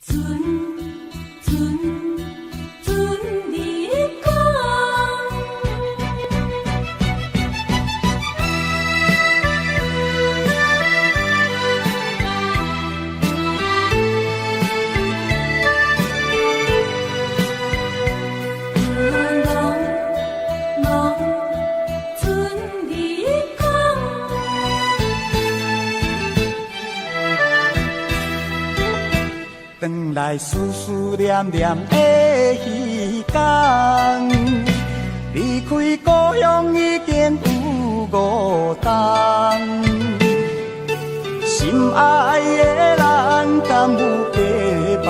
转来思思念念的彼天，离开故乡已经有5冬。心爱的人，敢有假别人？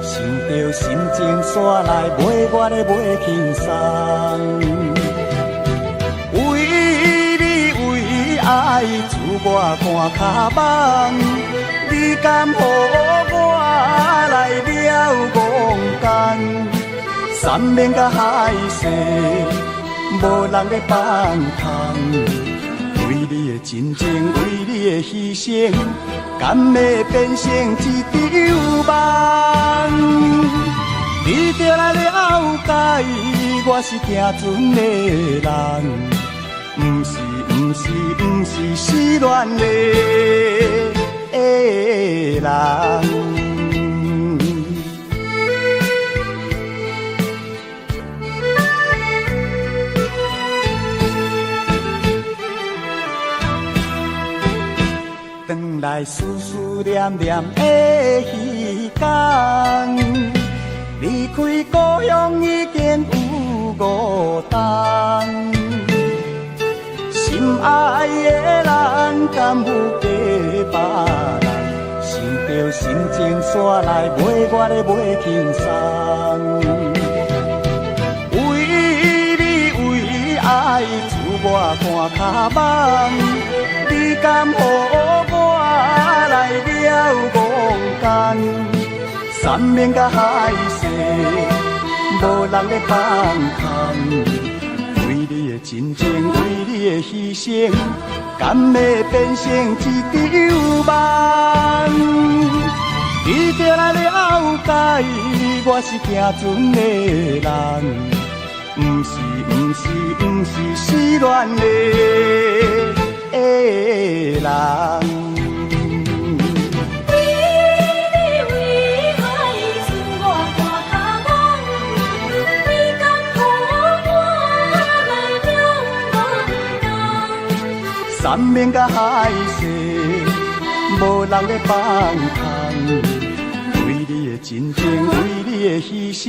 想着心情煞来，袂我的袂轻松。为你为爱，自我看脚网，你敢予我来了戆干？山面甲海誓，无人咧放空。为你的真情，为你的牺牲，敢会变成一场梦？你就来了解，我是行船的人，不是失恋的人。转来思思念念的彼天，离开故乡已经有5冬。心爱的人，敢有假别人？想着心情煞来，袂我咧袂轻松。为你为爱，自我看脚网，你敢予我来了戆干？山面甲海誓，无人咧放空。为你的真情，为你的牺牲，敢会变成一场梦？你就来了解，我是行船的人，不是失恋的人。山面甲海誓，无人咧放空。为你的真情，为你的牺牲，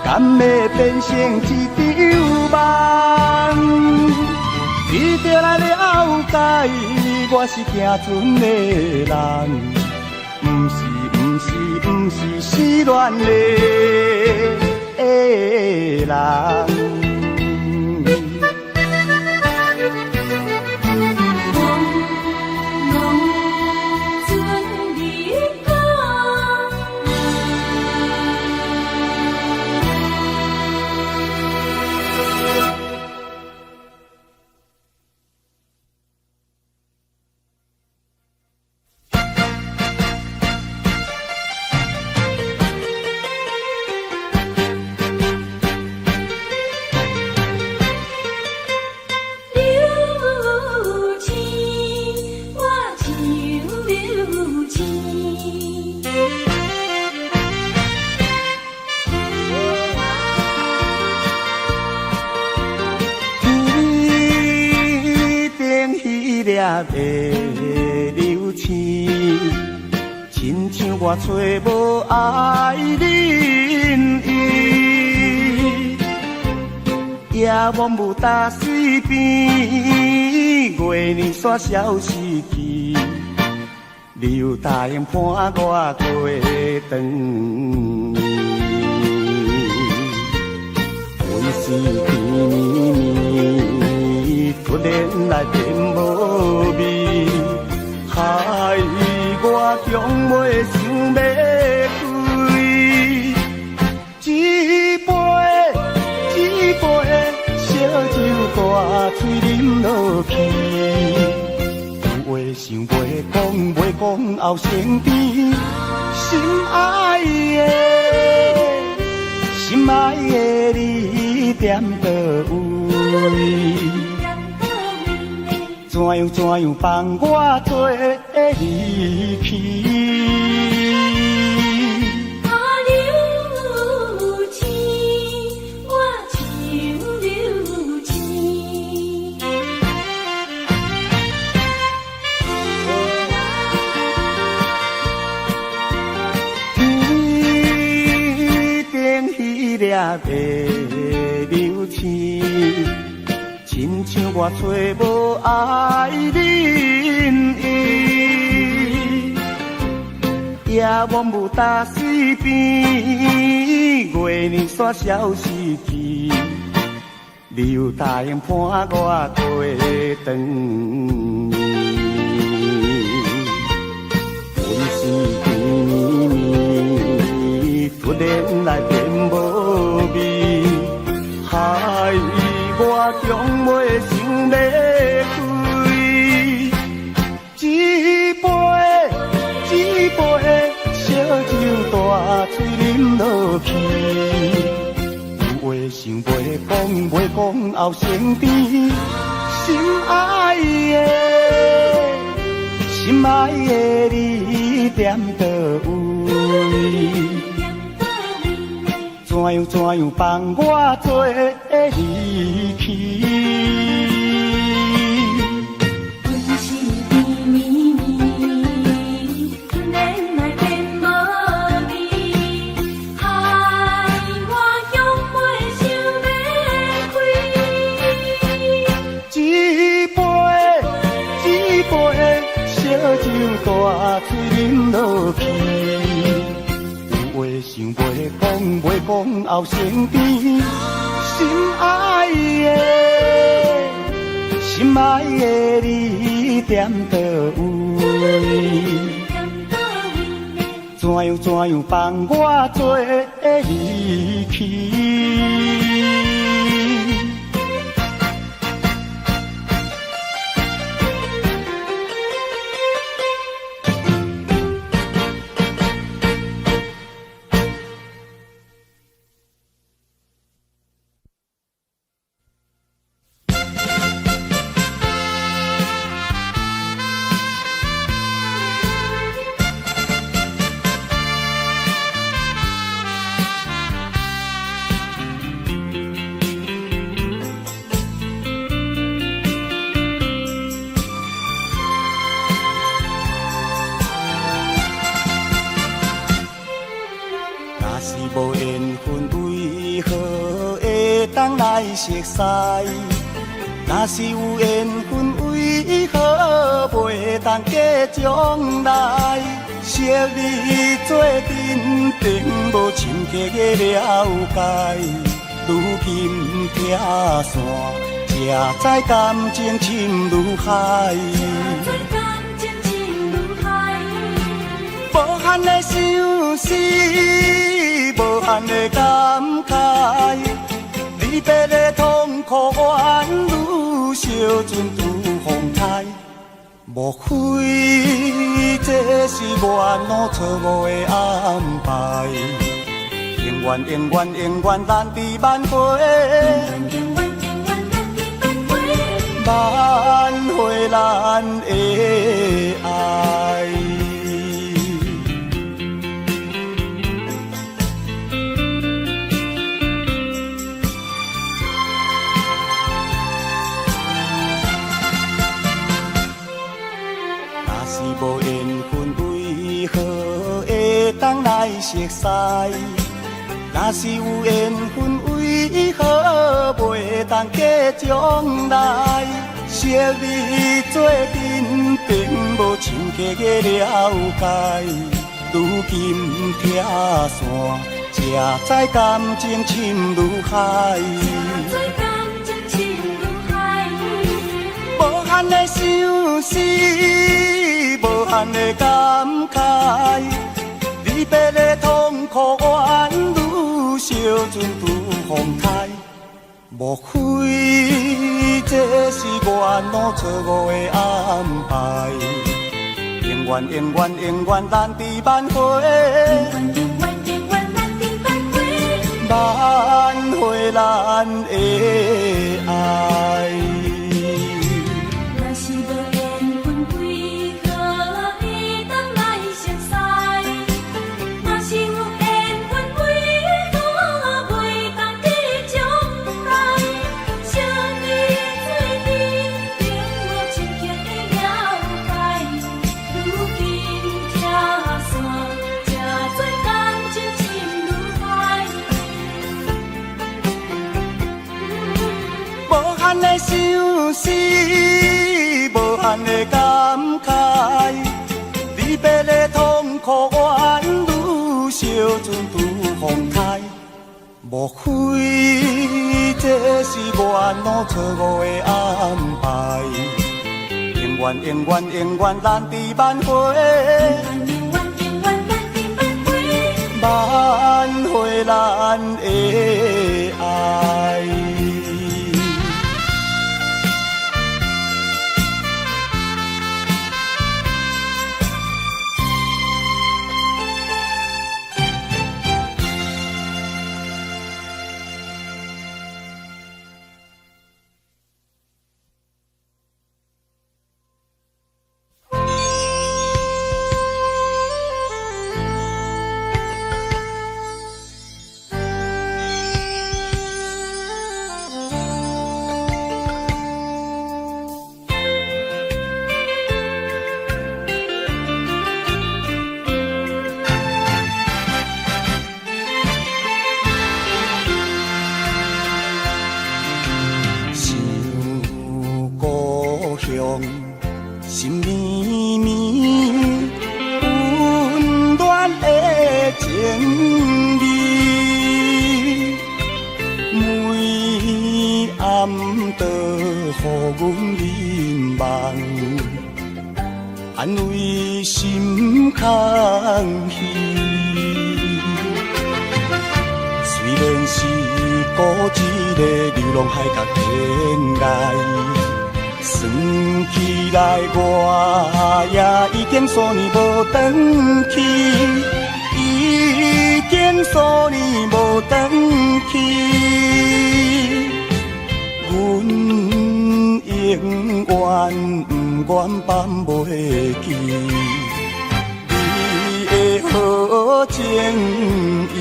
敢会变成一场梦？你就来了解，我是行船的人，不是失恋的人。的流星，亲像我找无爱人伊，夜幕雾打水边，月年煞消失去，你有答应伴我过长暝，阮生甜突然来变无味，害我强袂想要开。一杯烧酒大嘴啉落去，有话想袂讲，后生甜，心踮倒位？怎样放我做离去？的流星，亲像我找无爱人伊，夜晚无打水边，月亮煞消失去，你有答应伴我过长暝，阮是甜蜜蜜，突然来变无味，害我从未想要开。一杯烧酒大嘴饮落去，有话想袂讲后生甜，心爱的你踮倒位？怎样放我做离去？阮是甜蜜蜜，突然来变无味，害我向袂想要开。一杯烧酒大嘴饮落去。想袂讲后生甜，心爱的你踮倒位？怎样放我做离去？无缘分为何会当来熟悉？若是有缘分为何袂当结将来？昔日做阵并无深刻的了解，如今听线，才知感情深如海。无限的相思，无限的感慨，离别的痛苦怨愈烧尽如风台。莫非这是我弄错误的安排？永远难离挽回，挽回咱的爱。无缘分为何会当来熟悉？若是有缘分为何袂当结将来？昔日做阵并无深刻的了解，如今听线，才知感情深如海。无限的相思，无限的感慨，离别的痛苦怨愈烧尽如风台。莫非这是我弄错误的安排？永远难离挽回，挽回咱的爱。若是无缘分，为何会当来相识？若是有缘分，为何袂当去将来？相遇做阵，令我深刻的了解。如今拆散，这做感情深愈歹。无限的相思，无限的感慨，离别的痛苦怨女，小船拄风台。莫非这是缘路错误的安排？永远永远永远咱伫挽回，挽回咱的爱。心绵绵，温暖的情味，每暗都予阮凝望，安慰心空虚。虽然是孤一个流浪海角天涯。算起来，我也已经数年无转去，已经数年无转去。阮永远不愿放袂记你的好情意。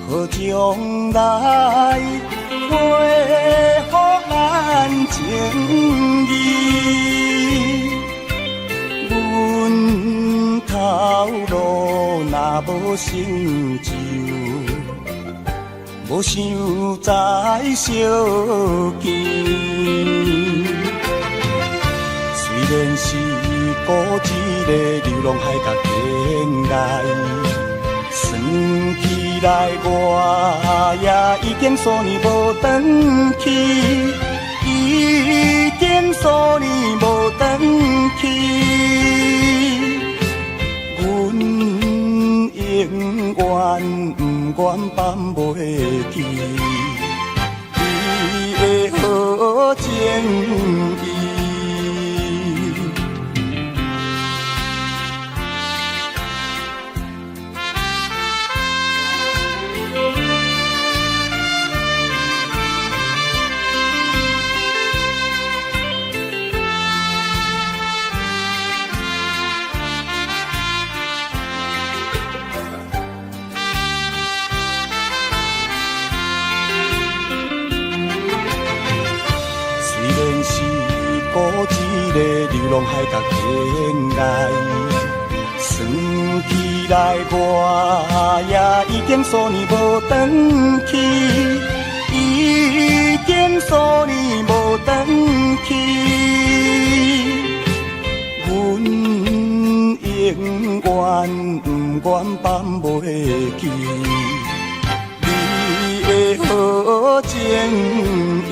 好将来回复咱情义，阮头路若无成就，无想再相见。虽然是孤一个流浪海角天涯。算起来，我也已经数年无转去，已经数年无转去。阮永远不愿放袂记你的好情意。孤一个流浪海角天涯，算起来我也已经数年无转去，已经数年无转去。阮永远不愿放袂记你的好情意。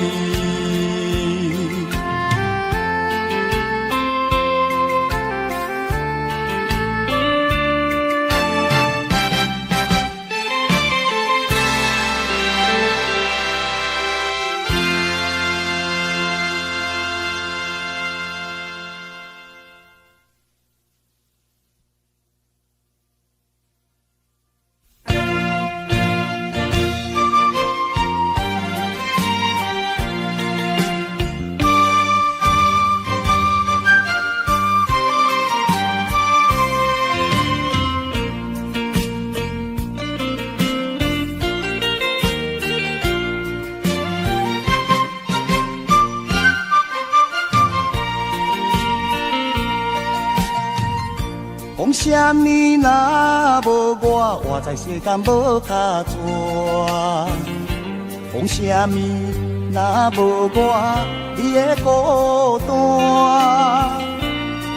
讲啥物若无我，活在世间无卡纸。讲啥物若无我，你的孤单，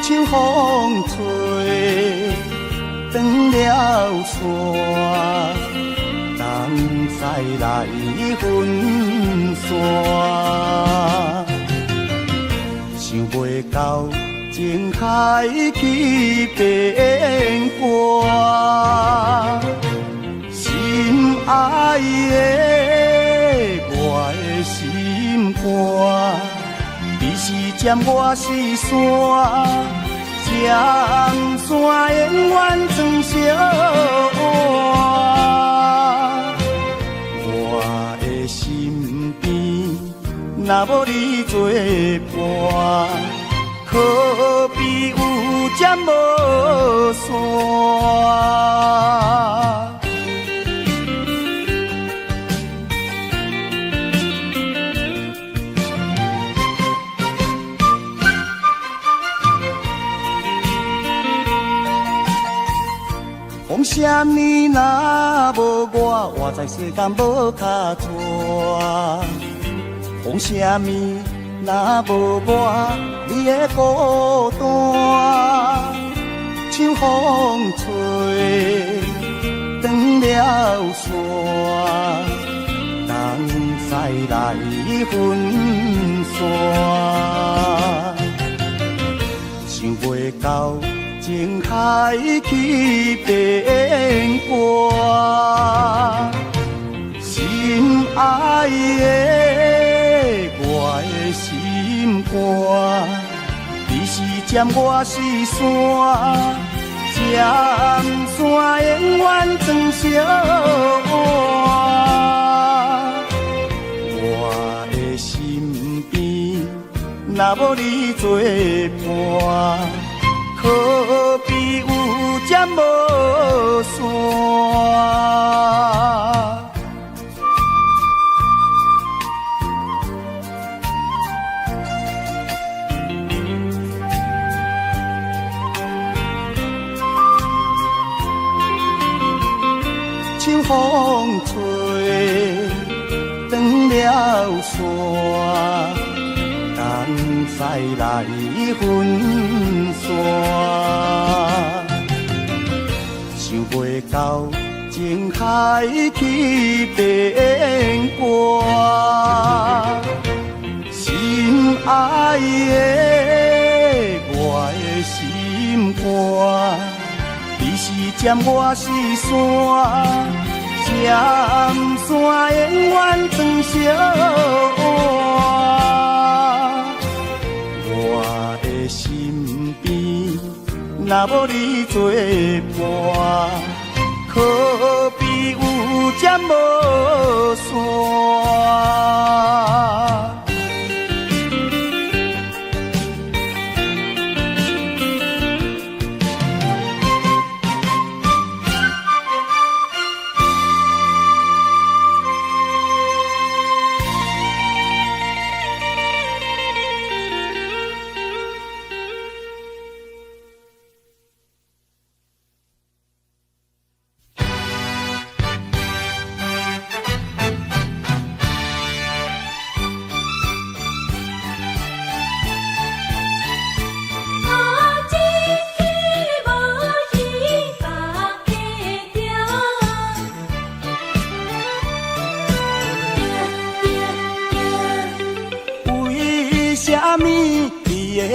像风吹断了线，东西来分散，想袂到情海去变卦，心爱的我的心肝，你是尖我是山，尖山永远装小碗，我的身边若无你作伴，可比有针无线。讲啥物若无我，活在世间无卡纸。讲啥物若无我，你的孤单，像风吹断了线，东西来分散，想袂到情海去变卦，心爱的我的心肝，你是尖我是山，尖山永远装小碗，我的身边若无你作伴，可比有针无线。像风吹断了线，东西来分散，想袂到情海去变卦，心爱的我的心肝，你是尖我是山，尖山永远装小碗，我的身边若无你作伴，可比有针无线。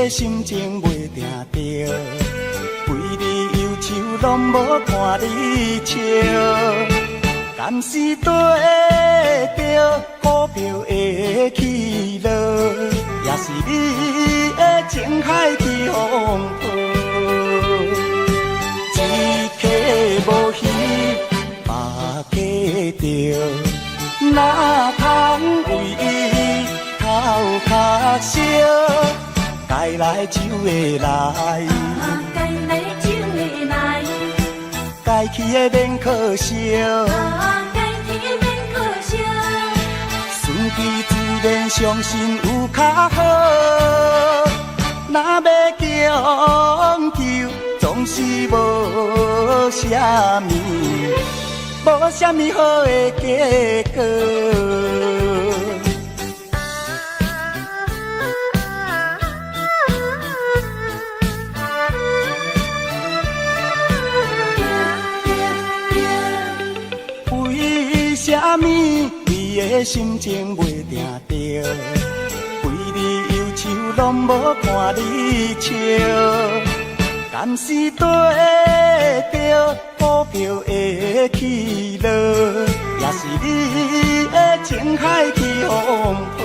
心情袂定着，为你忧愁拢无看你笑，敢是对着股票的起落，也是你的情海去风波，一客无虚，百客着，哪通为伊头壳烧？该来就会来，该来就会来，该去的免可惜，该去的免可惜。顺其自然，相信有较好。若要强求，总总是无啥物，无啥物好的结果。为啥物你的心情袂定着？规日忧愁拢无看你笑，敢是对着股票的起落，也是你的情海去风波？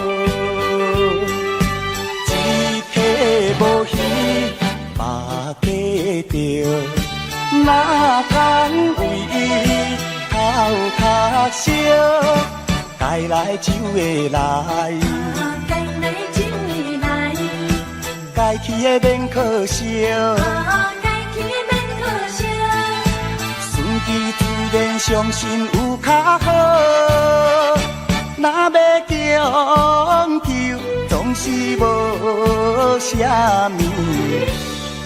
一溪无鱼，目鸡着，哪通为伊头壳烧？该来就会来，该来就会来，该去的免可惜，该去的免可惜。顺其自然，相信有较好。若要强求，总是无啥物，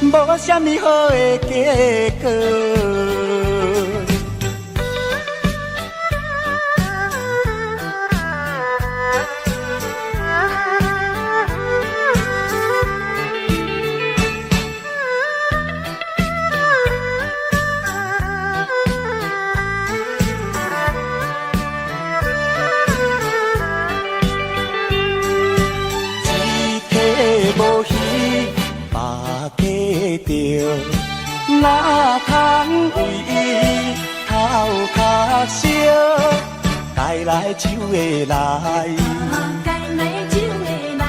无啥物好的结果。无鱼，目鸡着，哪通为伊头壳烧？该来就会来，该来就会来，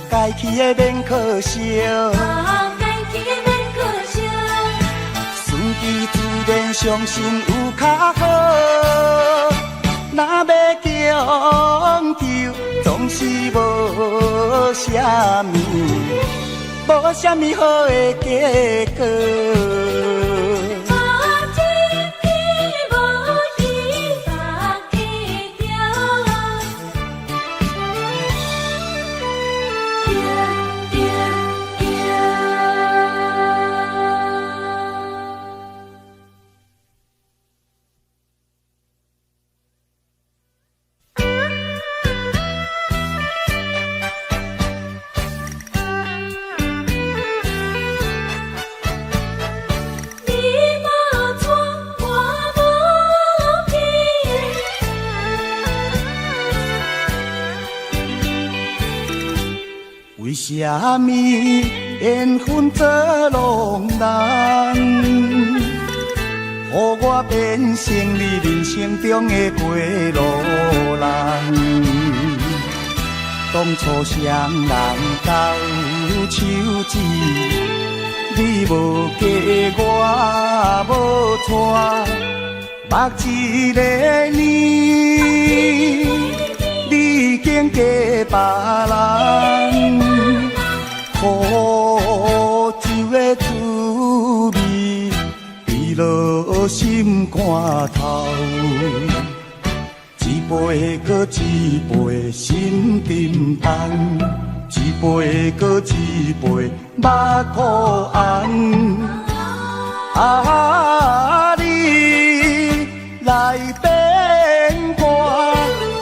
该去的免可惜，该去的免可惜。顺其自然，相信有较好。若要强求，总是无啥物，无啥物好的结果。为啥物缘分做浪人，予我变成你人生中的过路人？当初双人斗手指，你无嫁我无娶，目一个年，你已经嫁别人。苦酒的滋味，滴落心肝头，一杯搁一杯心沉重，一杯搁一杯目苦红。啊，你来变卦，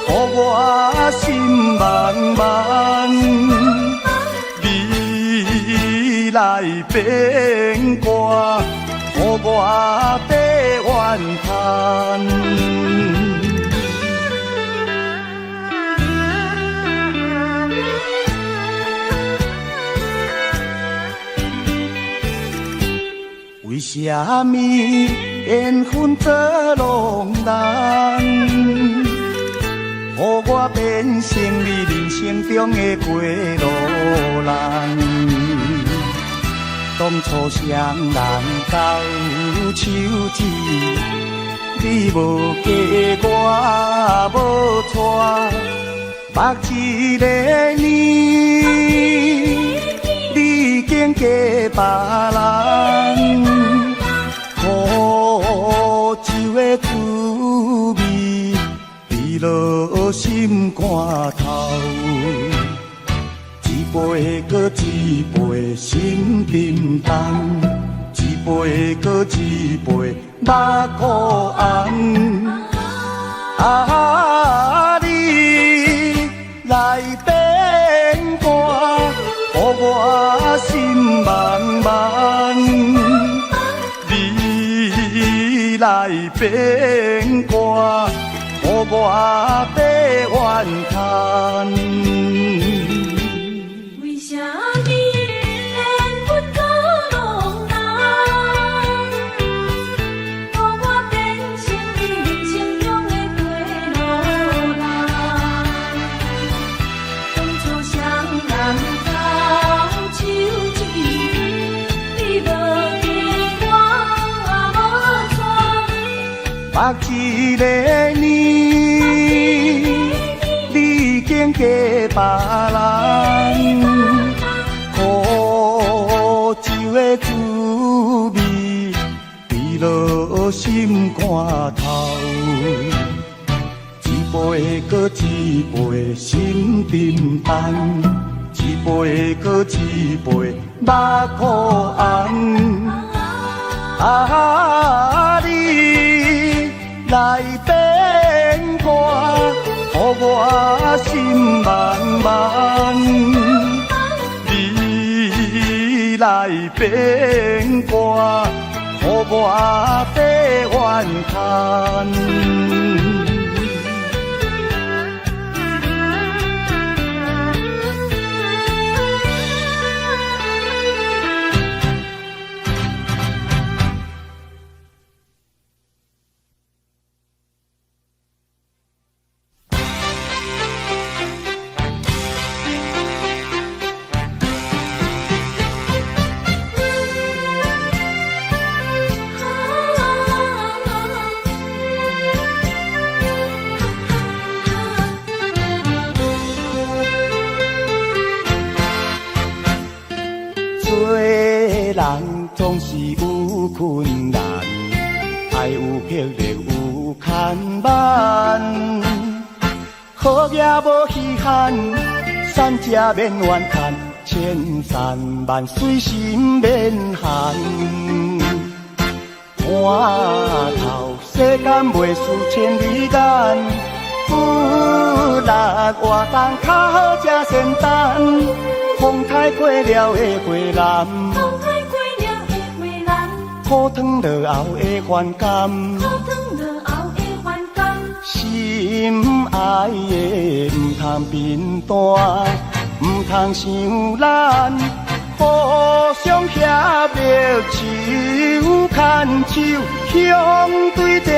予我心茫茫。来变卦，予我白怨叹。为啥物缘分做浪人，予我变成你人生中的过路人？当初双人斗手指，你无嫁我无娶，目一个年，你已经嫁别人。苦酒的滋味，滴落心肝头。一杯搁一杯心沉重，一杯搁一杯目苦红。啊，你来变卦，予我心茫茫。你来变卦，予我白怨叹。为啥你连阮可拢人？予我变成你人生中的过路人。当初双人头手指，你无记我无错。目一个年，你已经嫁别人，苦酒的滋味，滴落心肝头。一杯搁一杯心沉重，一杯搁一杯目苦红。啊，你来变卦，予我心茫茫。你来变卦，予我白怨叹。做人总是有困难，爱有魄力有牵绊。好也无稀罕，善者免怨叹，千山万水心免寒。看透世间袂输千里眼，富力活动较好才仙丹。风台过了会过南，风台过了会过南，苦汤落后会还甘，苦汤落后会还甘。心爱的唔通变单，唔通伤咱，互相协力手牵手，向对天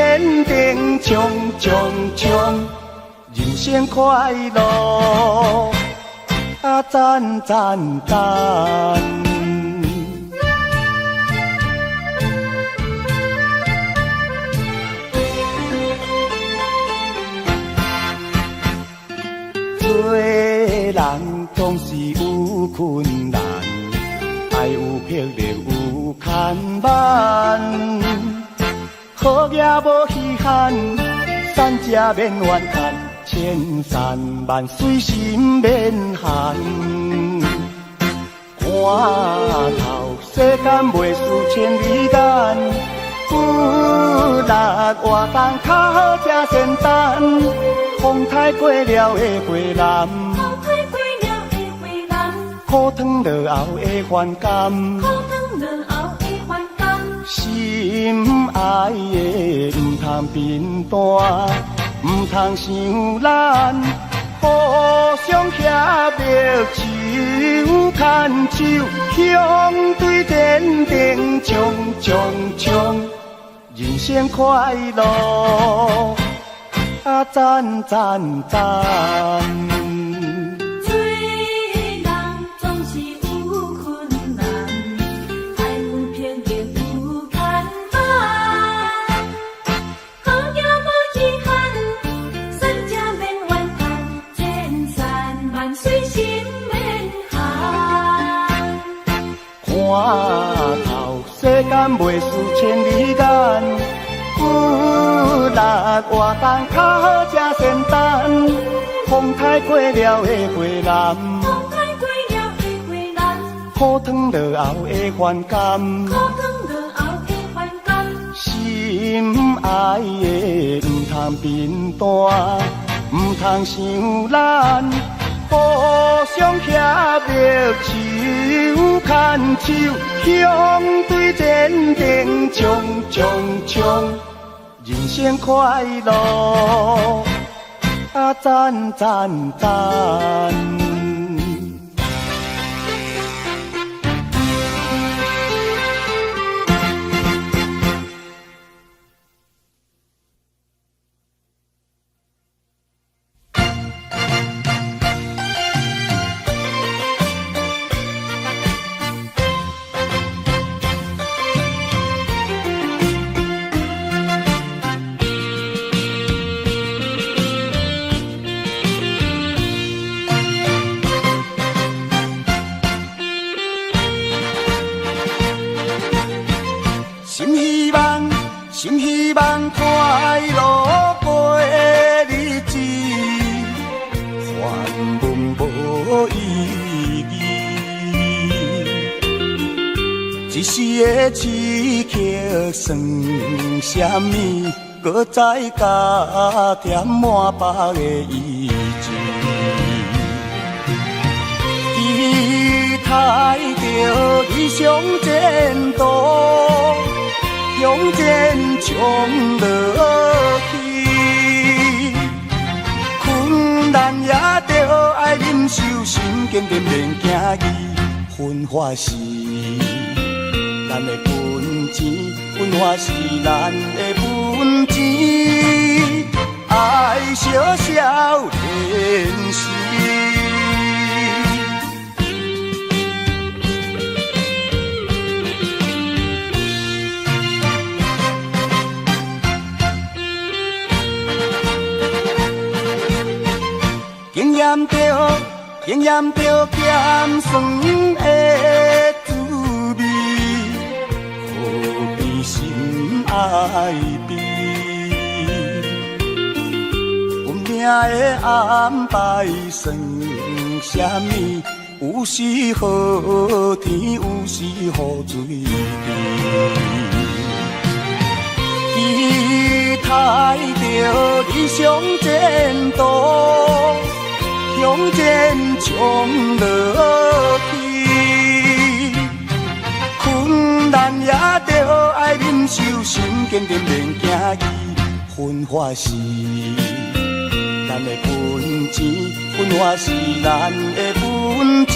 顶冲冲冲，人生快乐。啊，赞赞赞！做人总是有困难，爱有魄力有牵绊。好也无稀罕，善者免怨叹。千山万水心免寒，看透世间袂输千里眼，富力活动较好才仙丹。风台过了会过南，风台过了会过南，苦汤落后会还甘，苦汤落后会还甘。心爱的唔通变单。唔通伤咱，互相协力手牵手，向对天顶冲冲冲，人生快乐，啊赞赞赞！做人总是有困难，爱有魄力有牵绊。好也无遗憾。水心免寒，看透世间袂输千里眼，富力活动较好才仙丹。风台过了会过南，风台过了会过南，苦汤落后会还甘，苦汤落后心爱的唔通变淡，唔通伤咱，互相协力手牵手，向对前程冲，人生快乐啊赞。心希望快乐过日子，烦闷无意义。一时的刺激算什么？搁再加添满腹的意志。期待着理想前途。向前冲落去，困难也着爱忍受，心坚定免惊疑。分化是咱的本钱，分化是咱的本钱，爱小小练习。经验着咸酸的滋味，何必心爱悲？运命的安排算什么？有时好天，有时雨水低。期待着理想前途。向前冲落去，困难也着爱忍受，心坚定免惊疑。分化是咱的本钱，分化是咱的本钱，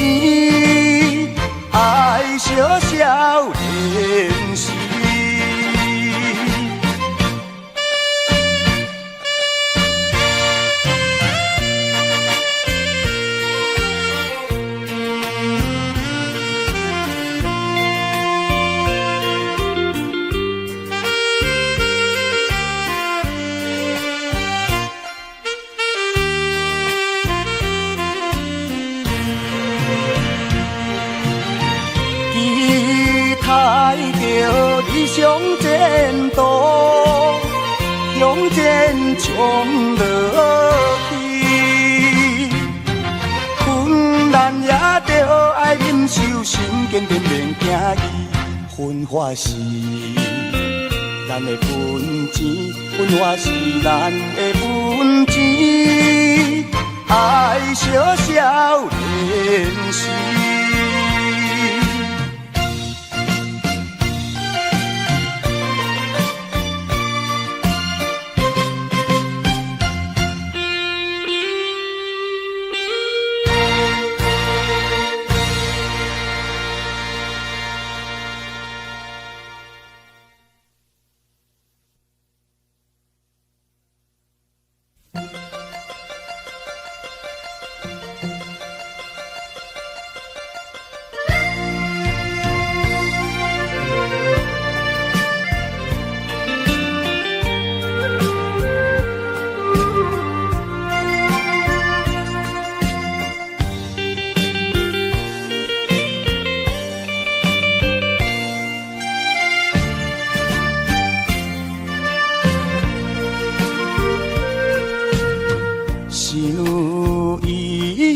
爱小小练习。爱着理想前途，向前冲落去，困难也着爱忍受，心坚定免惊疑。分化是咱的本钱，分化是咱的本钱，爱小小练习。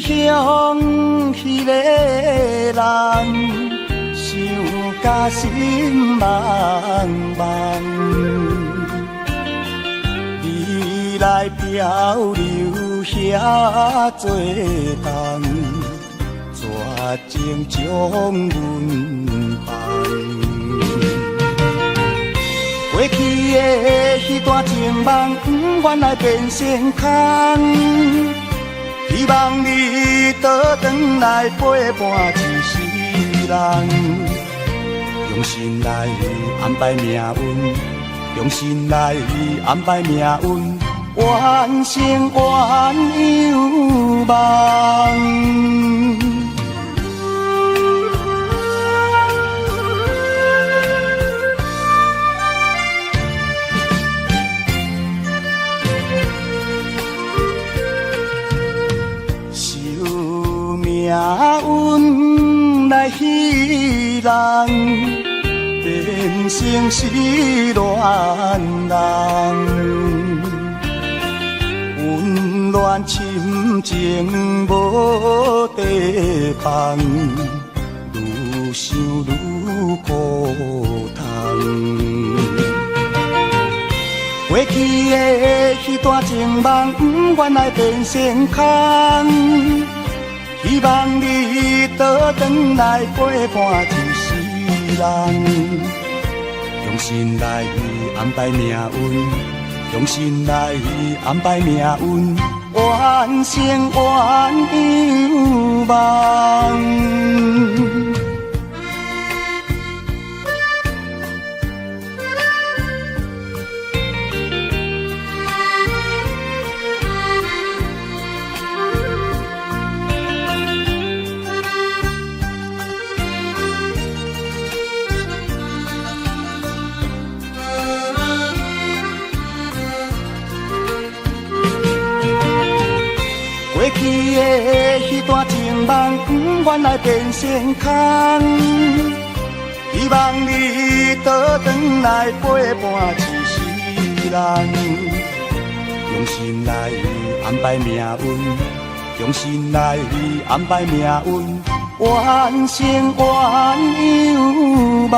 向迄个人，想甲心茫茫。来漂流遐多冬，绝情将阮放。过去的迄段情梦，原来变成空。希望你倒转来陪伴一世人，用心来安排命运，用心来安排命运，完成原有梦。命运来戏人，变成失恋人，温暖深情无地放，愈想愈孤单。过去的迄段情梦，原来变成空。希望你倒转来陪伴一世人，用心来安排命运，用心来安排命运，完成原有梦。过去的迄段情梦，原来变成空。希望你倒转来陪伴一世人，用心来安排命运，用心来安排命运，完成原有梦。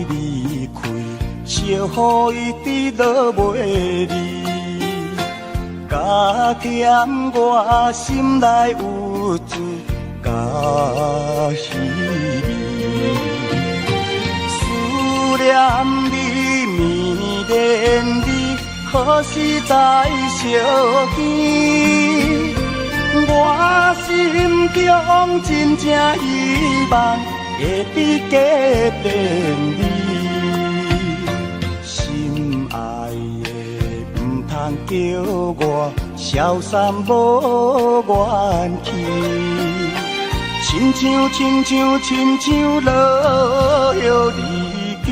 离开，惜予伊直落袂离，加减我心内有罪，甲稀微。思念你，迷恋你，何时才相见？我心中真正希望。会比加变你，心爱的唔通叫我消散无元气，亲像落叶离去。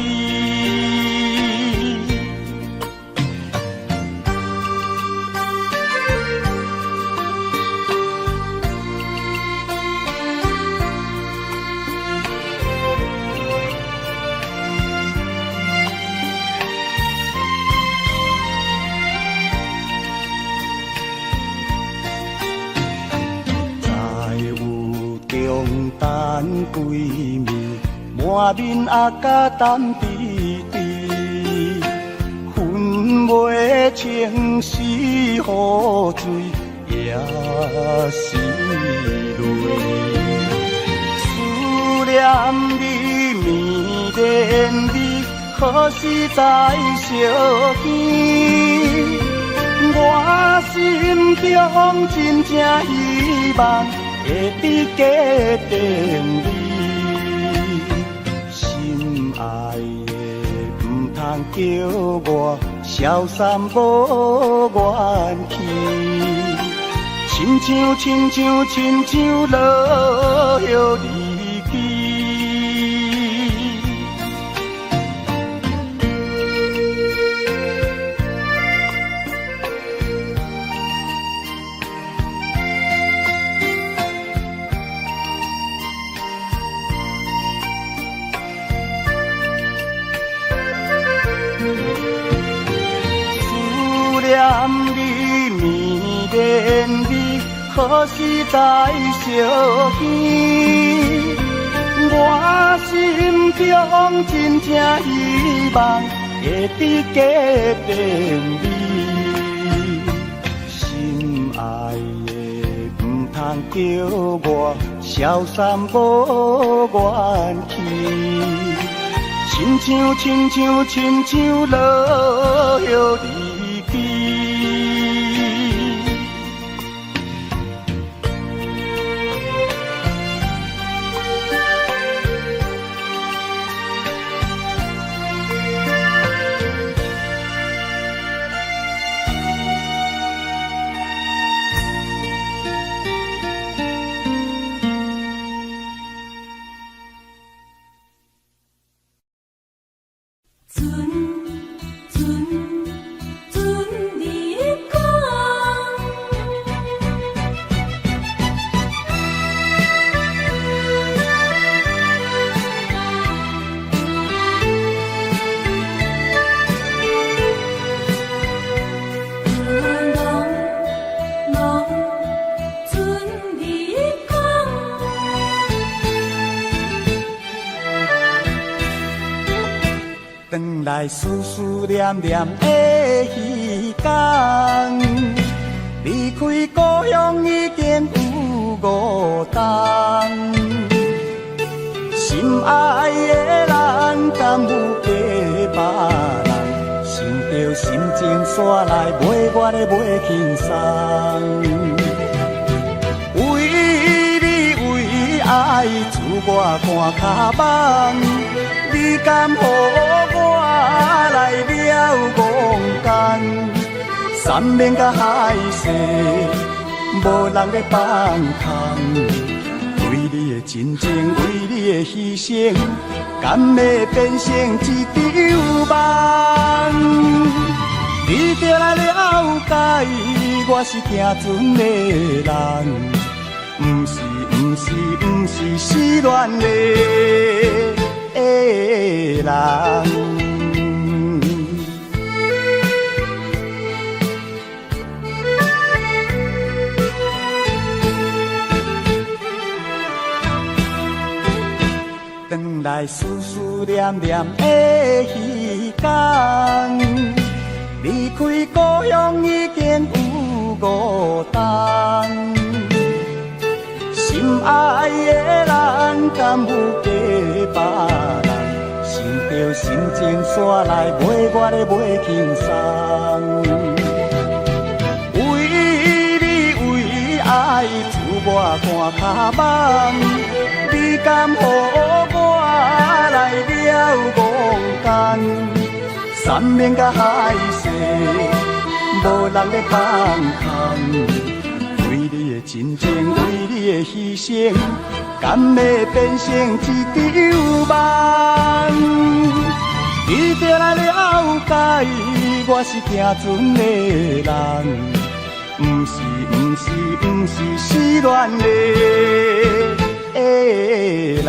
等几暝，满面阿甲淡滴滴，分袂清是雨水也是泪。思念你，迷恋你，何时才相见？我心中真正希望。会伫家庭里，心爱的唔通叫我消散无元气，亲像落叶离去。你绵绵你，何时才相见？我心中真正希望会伫家庭里，心爱的唔通叫我消散无元气，亲像落叶离去。转来思思念念的彼天，离开故乡已经有5冬。心爱的人，敢有假别人？想着心情煞来买我的买轻松。为你为爱，自我看脚网。你敢予我来了戆工？山盟甲海誓，无人要放空。为你的真情，为你的牺牲，敢会变成一场梦？你就来了解，我是行船的人，不是失恋的人。转来思思念念的彼天，离开故乡已经有5冬。心爱的人，敢有假别人？想着心情煞来买我的买轻松。为你为爱，自我看脚网。你敢予我来了戆工？山盟甲海誓，无人要放空。为你的真情，为你的牺牲，敢会变成一场梦？你就来了解，我是行船的人，不是失恋的人。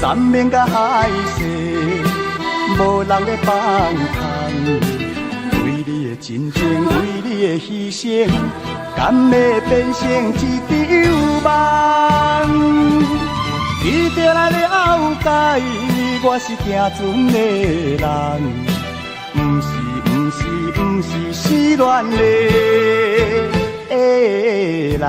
山盟甲海誓，无人要放空。为你的真情，为你的牺牲，敢会变成一场梦？你就来了解，我是行船的人，不是失恋的人。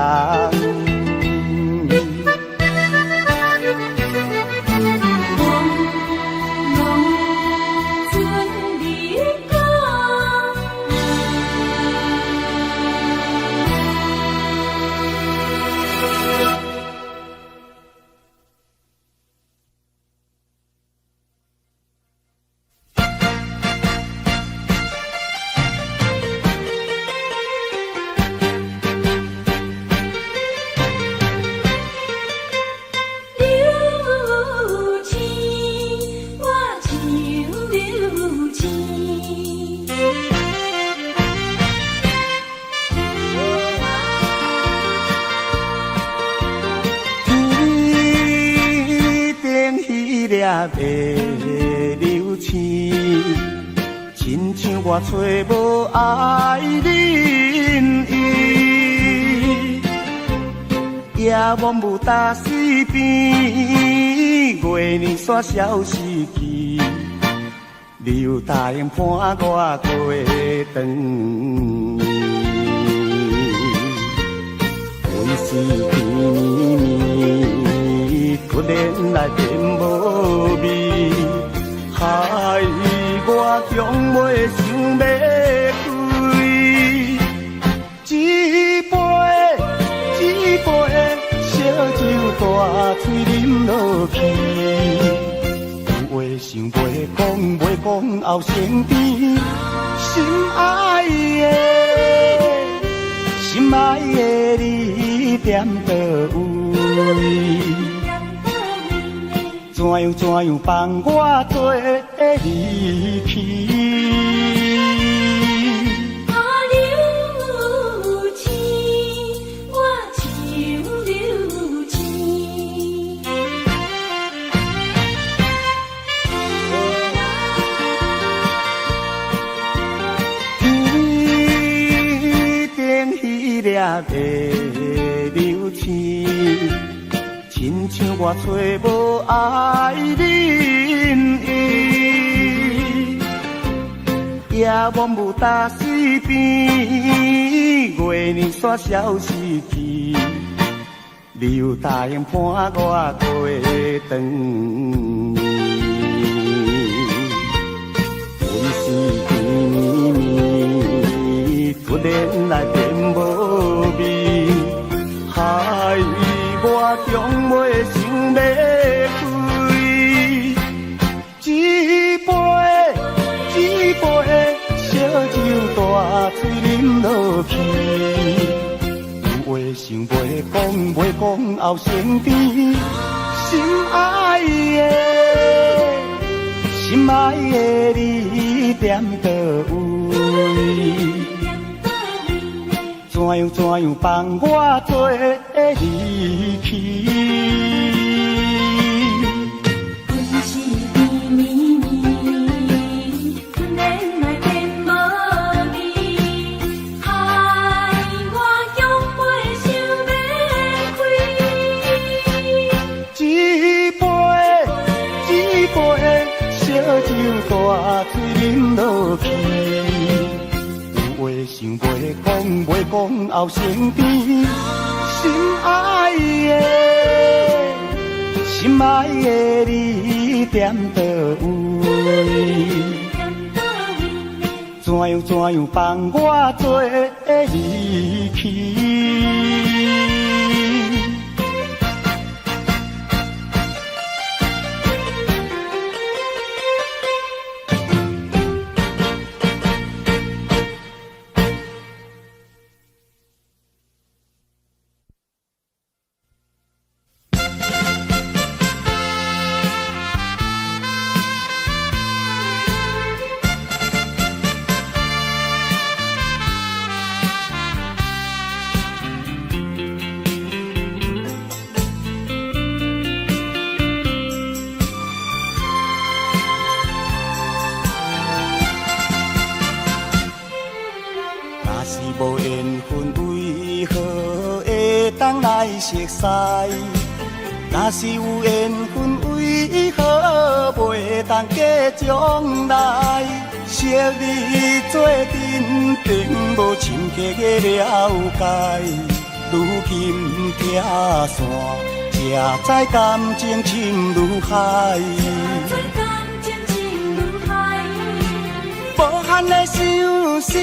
的流星，亲像我找无爱人伊，夜幕雾打四边，月年煞消失去，你有答应伴我过长暝。阮是甜蜜蜜，突然来变无味，害我终袂想要开。一杯烧酒大嘴啉落去，有话想袂讲后生甜，心爱的你踮倒位？怎样放我做离去？流星，我像流星。天顶迄粒的流星，亲像我找无爱人伊，夜幕雾打四边，月年煞消失去，你有答应伴我过长暝。阮是甜蜜蜜，突然来变无味，害我终袂想要开。一杯烧酒大嘴啉落去，有话想袂讲后生甜，心爱的你踮倒位？怎样放我做离去？阮是甜蜜蜜，突然来变无味，害我终袂想要开。一杯烧酒大嘴啉落去，有话想袂讲后生甜，心爱的你踮倒位？怎样放我做离去？无缘分为何会当来熟悉？若是有缘分为何袂当过将来？昔日做阵并无深刻的了解，如今拆散，才知感情深如海。无限的相思，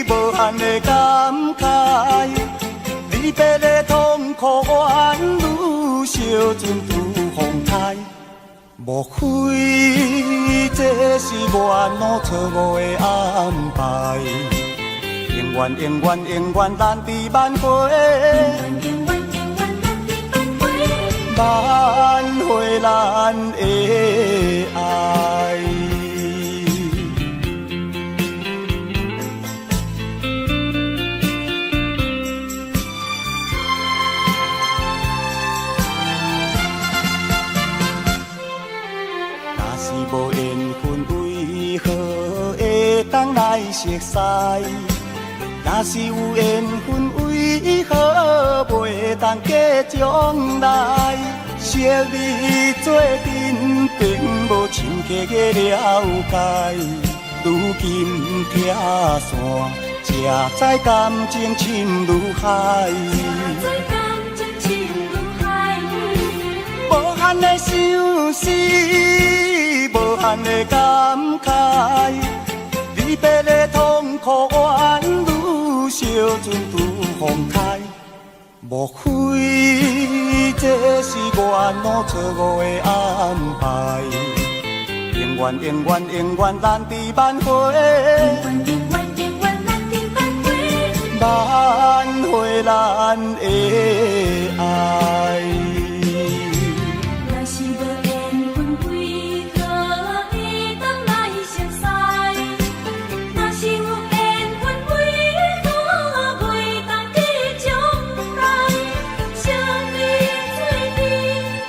无限的感慨，离别的痛苦怨愈烧尽如风台。莫非这是我弄错误的安排？永远咱伫挽回，挽回咱的爱。熟悉。若是有缘分，为何袂当假将来？惜你做阵，并无深刻的了解。如今听线，才知感情深如海。无限的相思，无限的感慨。离别的痛苦，怨愈烧尽拄风开。莫非这是缘路错误的安排？永远永远永远难抵挽回，挽回咱的爱。若是无缘分，为何会当来熟悉？若是有缘分，为何袂当记将来？惜你做阵，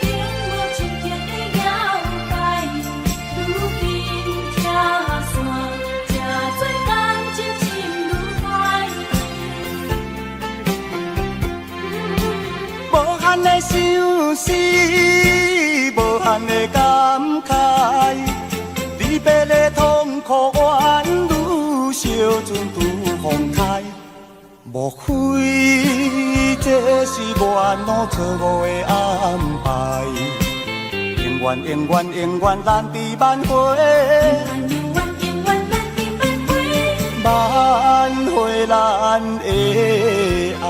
并无深刻的了解。如今听线，才知感情深如海。无限的相思，无限的感慨。离别的痛苦，怨愈烧尽拄风开。莫非这是缘路错误的安排？永远永远永远难抵挽回，挽回咱的爱。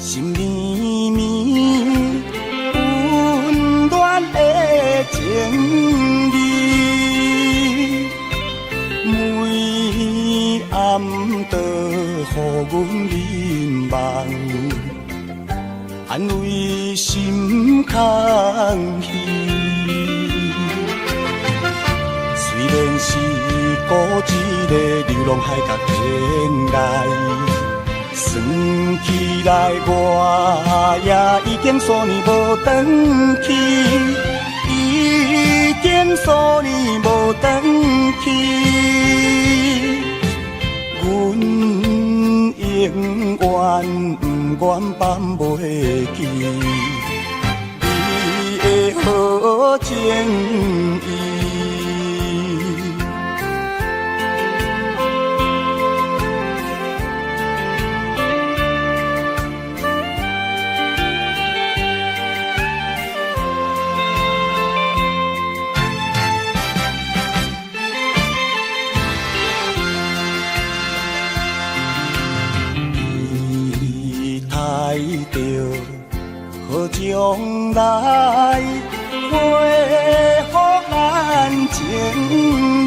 心绵绵，温暖的情意，每暗都予阮凝望，安慰心空虚。虽然是孤一个流浪海角天涯。算起来，我也已经数年无回去，已经数年无回去。阮永远不愿放袂记你的好情意。好将来恢复咱情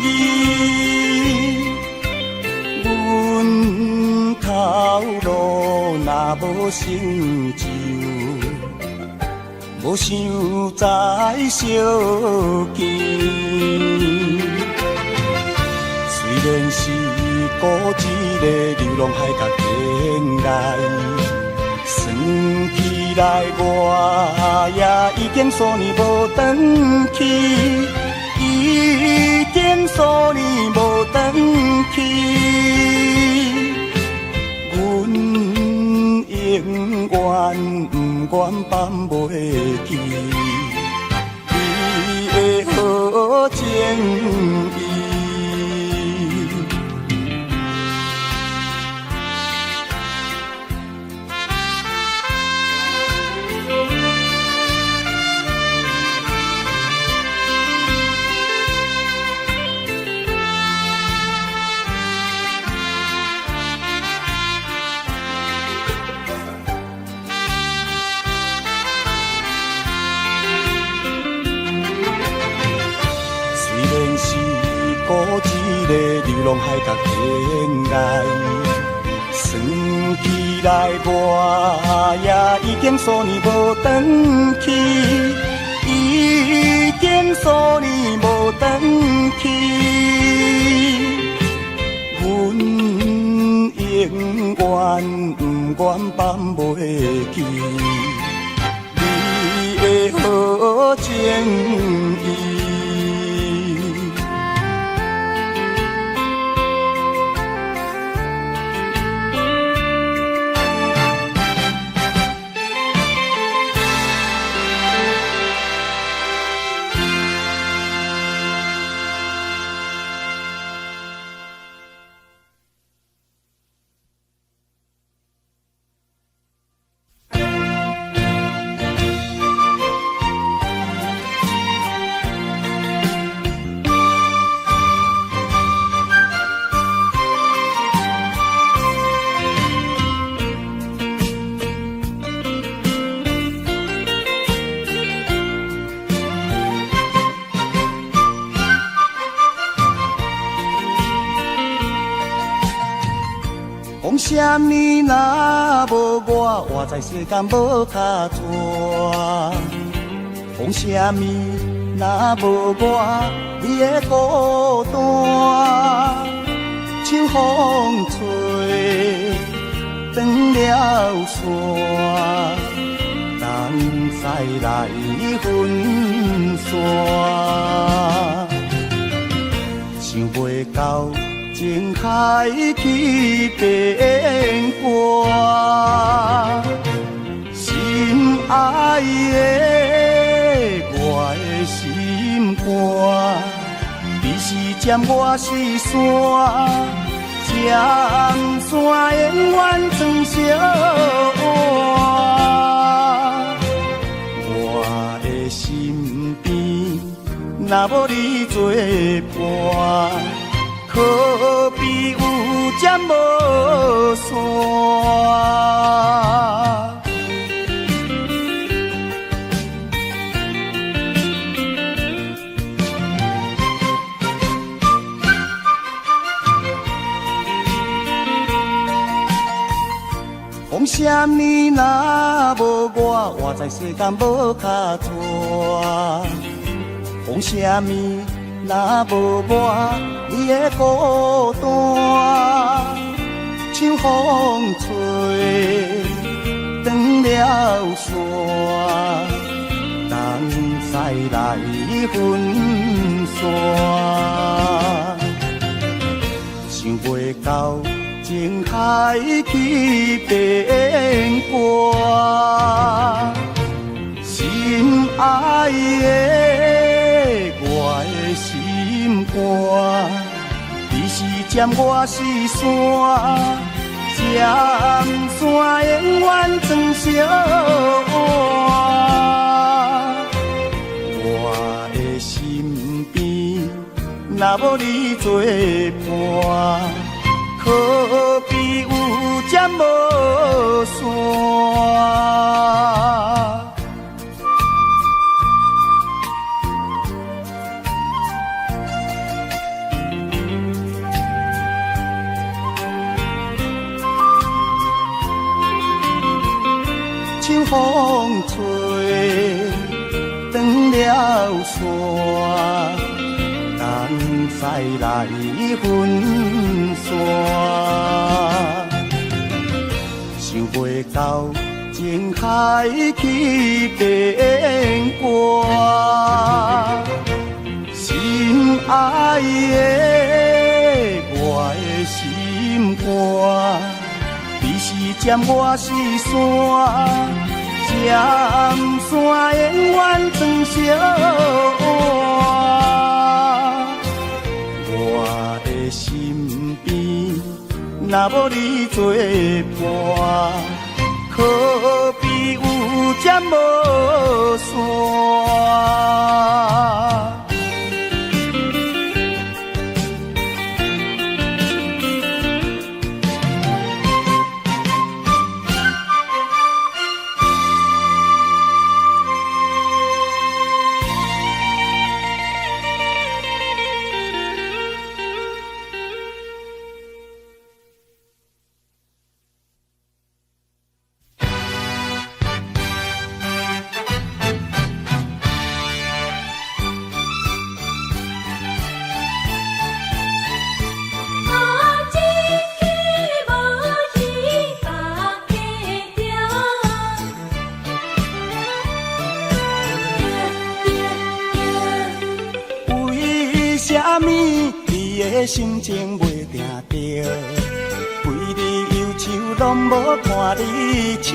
义，阮头路若无成就，无想再相见。虽然是孤一个流浪海角天涯。算起来，我也已经数年无回去，已经数年无回去。阮永远不愿放袂记你的好情意。一个流浪海角天涯。算起来我也已经数年无转去，已经数年无转去。阮永远不愿放袂记你的好情意。讲啥物若无我，活在世间无卡纸。讲啥物若无我，你的孤单。秋风吹断了线，人再来分散。想袂到。情开去变卦，心爱的我的心肝，你是尖我是山，尖山永远装小碗。我的身边若无你作伴。可比有针无线，讲啥物若无我，活在世间无卡纸。讲啥物？若无我，你的孤单。秋风吹断了线，人再来分散。想袂到情开去变卦，心爱的我的心肝，你是尖我是山，尖山永远装小碗。我的身边若无你作伴，可比有针无线。秋风吹断了线，人再来分散。想袂到情开去变卦，心爱的我的心肝，你是尖我是山，尖山永远装小碗。我的身边若无你作伴，可比有针无线。啥物你的心情袂定着？规日忧愁拢无看你笑，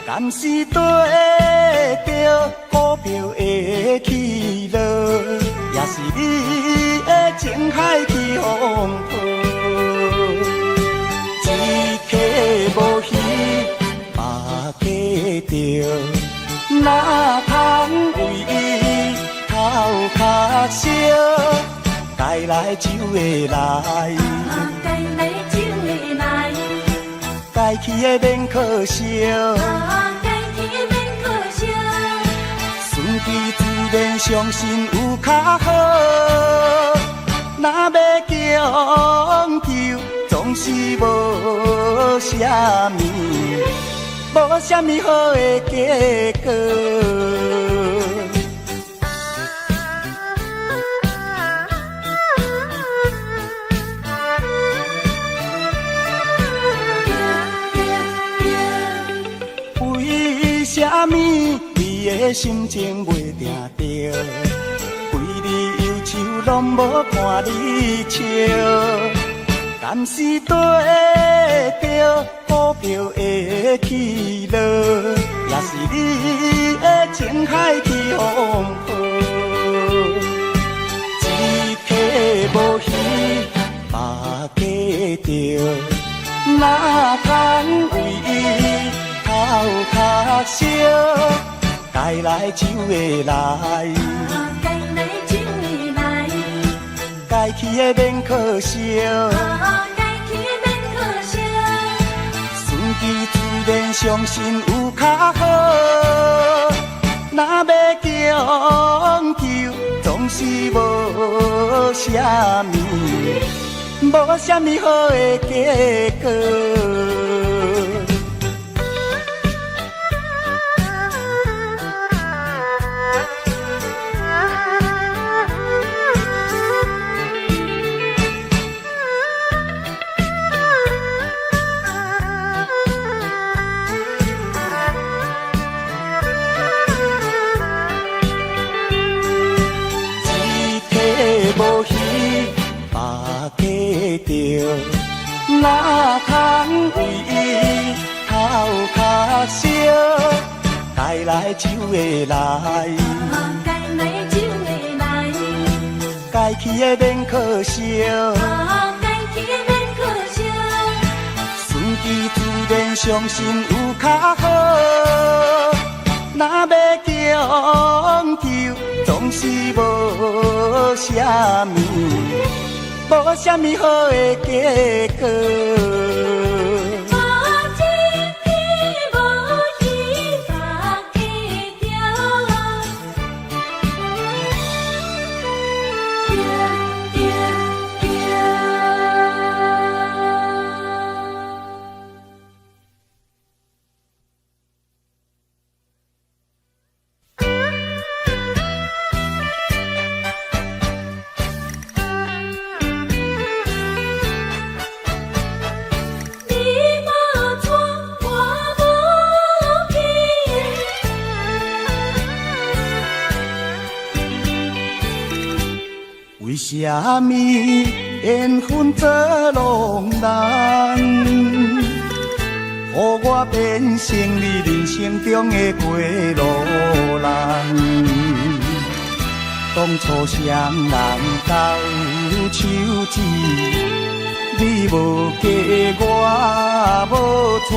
敢是对着股票的起落，也是你的情海去风波？一客无鱼，百家着，哪通为伊头壳烧？该来就会来，该来就会来，该去的免可惜，该去的免可惜。顺其自然，相信有较好。若要强求，总是无啥物，无啥物好的结果。为啥物你的心情袂定着？规日忧愁拢无看你笑，敢是对着股票的起落，也是你的情海去风波？一客无鱼，百家着，哪通为伊头壳烧？该来就会来，该来就会来，该去的免可惜，该去的免可惜。顺其自然，相信有较好。若要强求，总是无啥物，无啥物好的结果。无鱼，百家着，哪通为伊头壳烧？该来就会来，该来就会来，该去的免可惜，该去的免可惜。顺其自然，相信有较好。若要强求，总是无啥物，无啥物好的结果。为啥物缘分做浪人，予我变成你人生中的过路人？当初双人斗手指，你无嫁我无娶，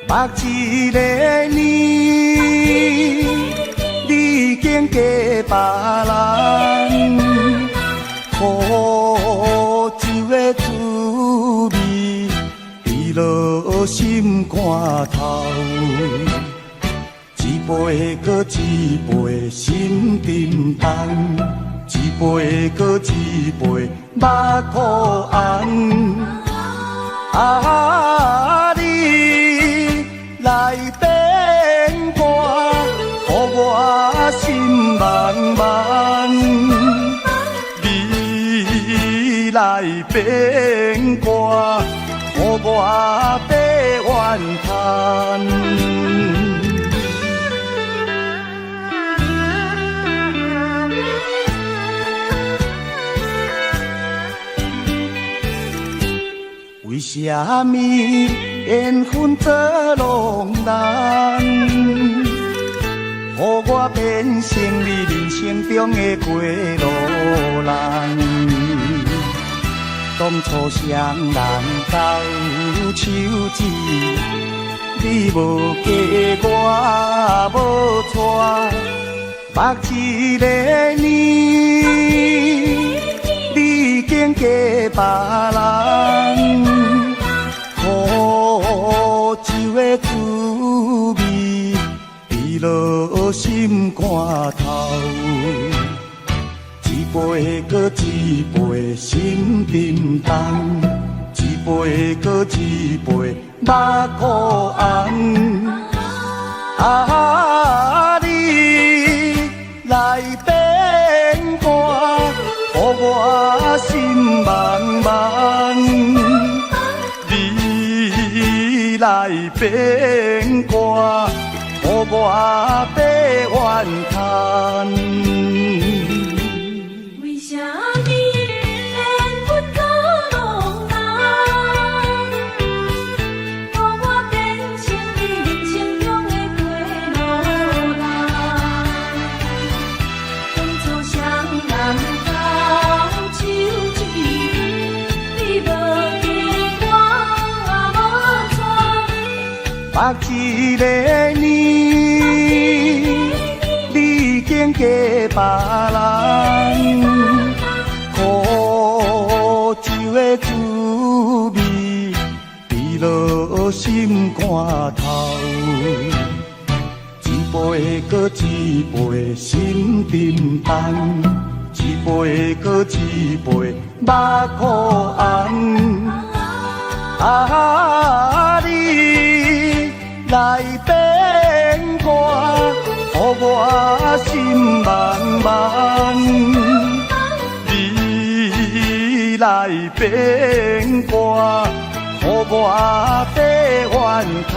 目一个年，你已经嫁别人。苦酒的滋味，滴落心肝头，一杯搁一杯心沉重，一杯搁一杯目土红。啊，你来变卦，予我心茫茫。来变卦，予我白怨叹。啥物缘分做浪人，予我变成你人生中的过路人。当初双人斗手指，你无嫁我无娶，目一个年，你已经嫁别人，苦酒的滋味，滴落心肝头。一杯搁一杯心沉重，一杯搁一杯目苦红。啊，你来变卦，予我心茫茫。你来变卦，予我白怨叹。目一个年，你已经嫁别人，苦酒的滋味，滴落心肝头。一杯搁一杯心沉重，一杯搁一杯目苦红。啊，你来变卦，予我心茫茫。你来变卦，予我白怨叹。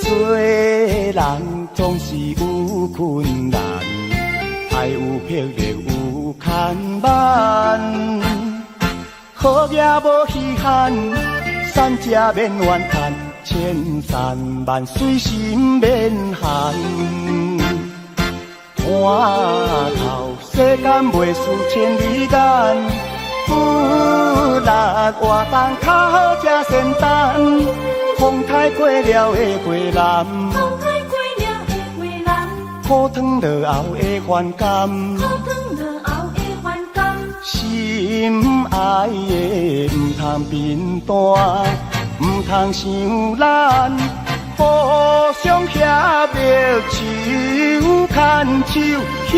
做人总是有困难，爱有魄力有牵绊。好嘢无稀罕，善者免怨叹，千山万水心免寒。看透世间袂输千里眼，有力活动较好才仙丹。风台过了的过南，风台过了的过南，苦汤落后的反感，苦汤落后的反感。心爱的唔通变单，唔通伤咱，互相协力手牵手，向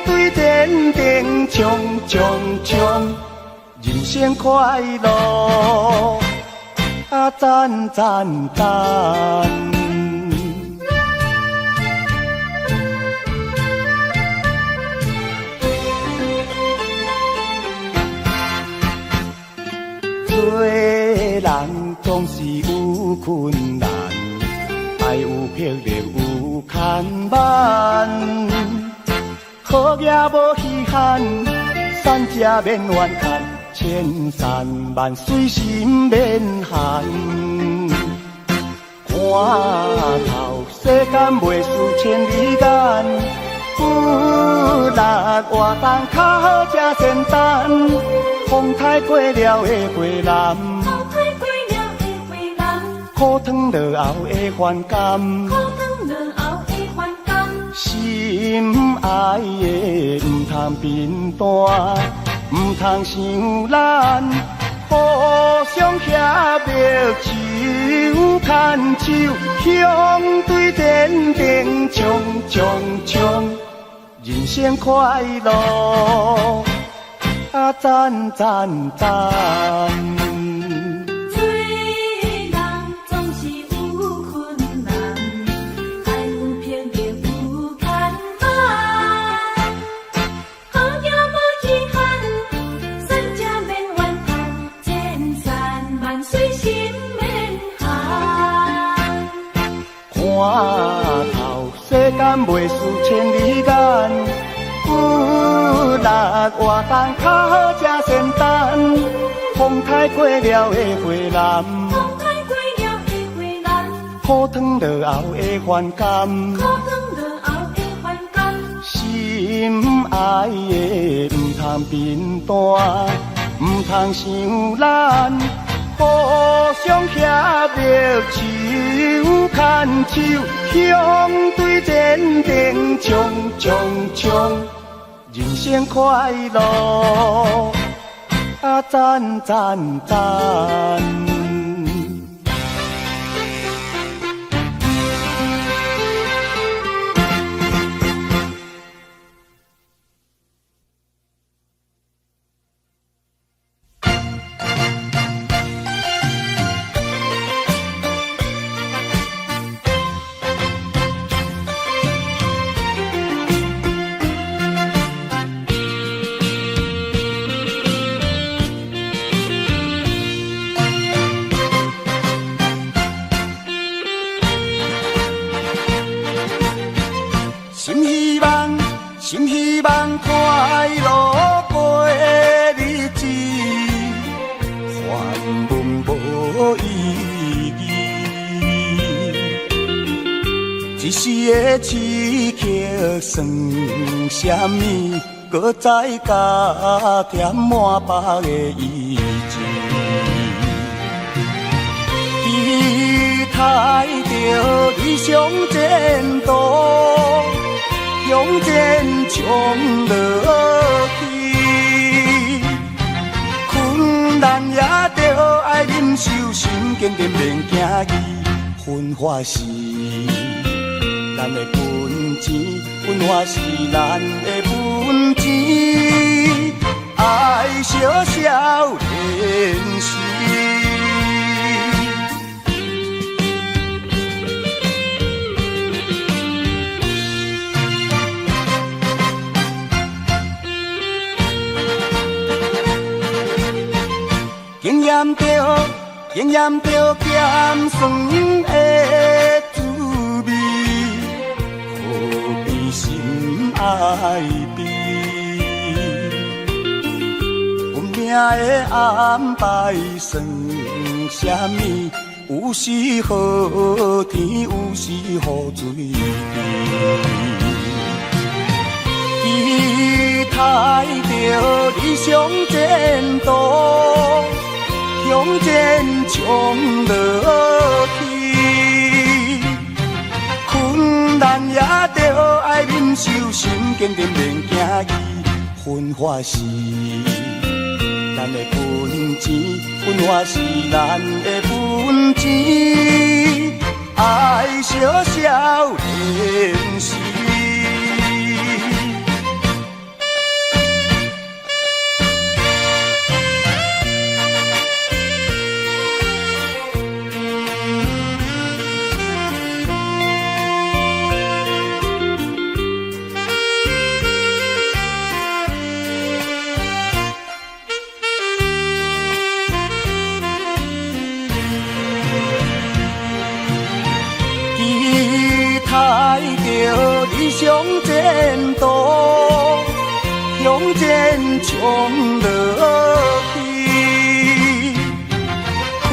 对天顶冲冲冲，人生快乐。啊，赞赞赞！做人总是有困难，爱有魄力有牵绊。好嘢无稀罕，善者免怨叹。千山万水心免寒，看透世间袂输千里眼，有力活动较好才仙丹。风台过了的过南，风台过了的过南，苦汤落后的反感，苦汤落后的反感。心爱的唔通变单，唔通伤咱，互相协力手牵手，向对天顶冲冲冲，人生快乐啊赞赞赞。看透世间袂输千里眼，有力活动较好才仙丹。风台过了的花篮，苦汤落后的反感，心爱的唔通变淡，唔通伤咱。互相协力手牵手，向对天顶冲冲冲，人生快乐啊赞赞赞。心希望快乐过日子，烦闷无意义。一时的刺激算什么？搁再加添满腹的意志。期待着理想前途。向前冲落去，困难也着爱忍受，心坚定免惊伊。分化是咱的本钱，分化是咱的本钱，爱小小练习。经验着咸酸的滋味，何必心爱悲？运命的安排算什么？有时好天，有时雨水低。期待着理想前途。向前冲落去，困难也着爱忍受，心坚定免惊伊。分化是咱的本钱，分化是咱的本钱，爱小小练习。理想前途，向前冲落去，困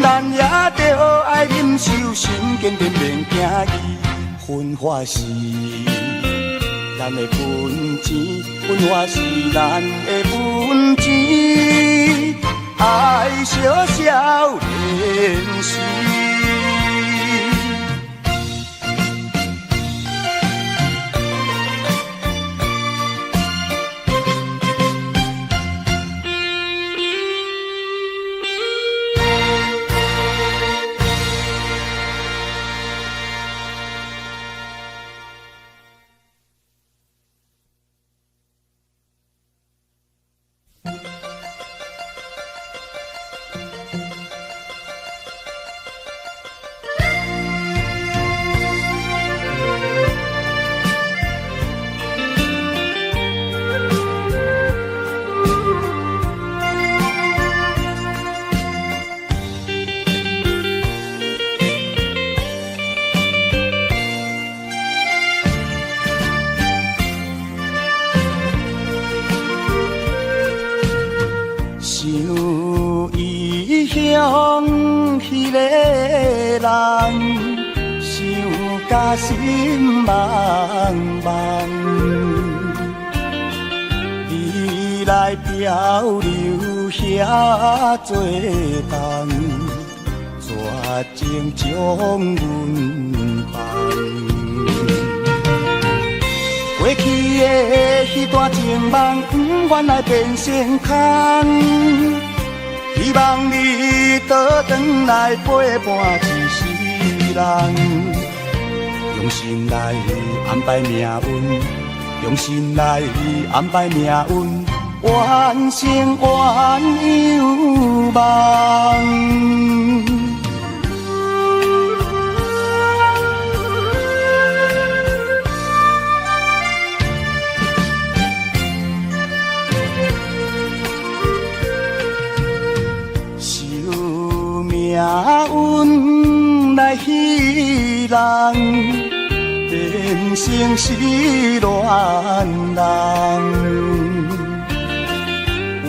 难也着爱忍受，心坚定免惊伊。分化是咱的本钱，分化是咱的本钱，爱小小练习。想异乡迄个人，想甲心茫茫。你来漂流遐多冬，绝情将阮放。过去的迄段情梦，不愿来变成空。希望你倒转来陪伴一世人，用心来安排命运，用心来安排命运，完成愿有梦。命运来戏人，变成失恋人，温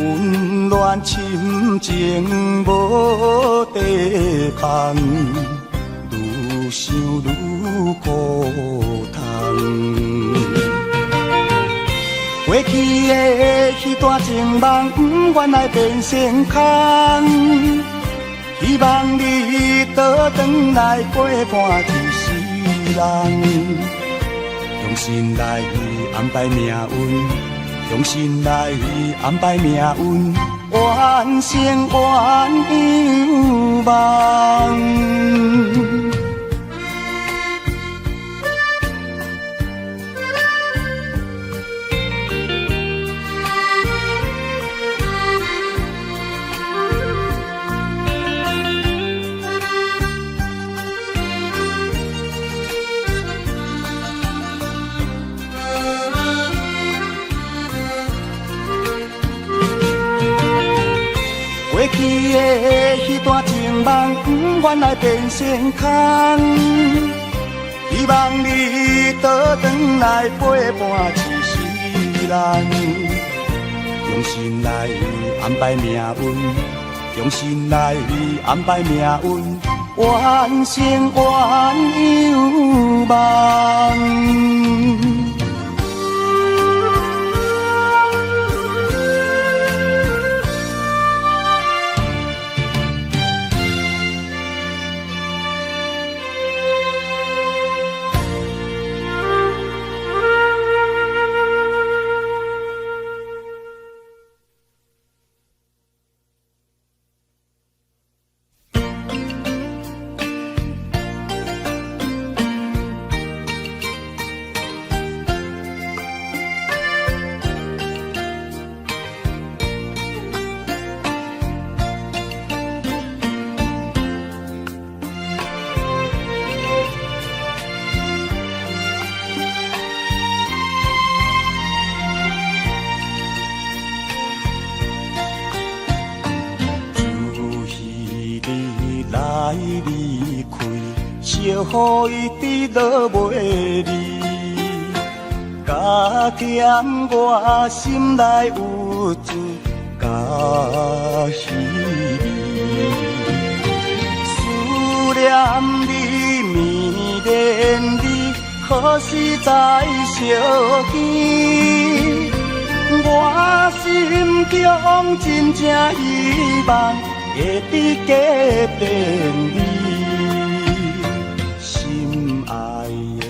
暖深情无地放，愈想愈苦痛。过去的迄段情梦，不愿来变成空。希望你倒转来陪伴一世人，用心来安排命运，用心来安排命运，完成愿有梦。过去的迄段情梦，不愿来变成空。希望你倒转来陪伴一世人，用心来安排命运，用心来安排命运，完成愿有梦。离开，惜予伊伫落袂离，加添我心内有罪，甲稀微。思念你，迷恋你，可是在相见。我心中真正希望。会伫隔壁你，心爱的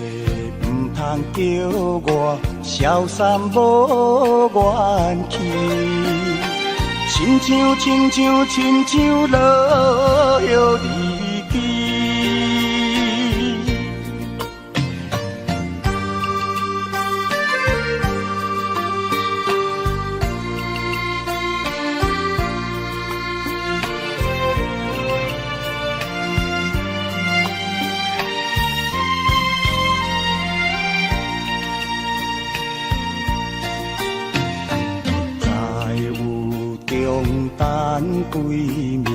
唔通叫我消散无元气，亲像落叶离去。等几暝，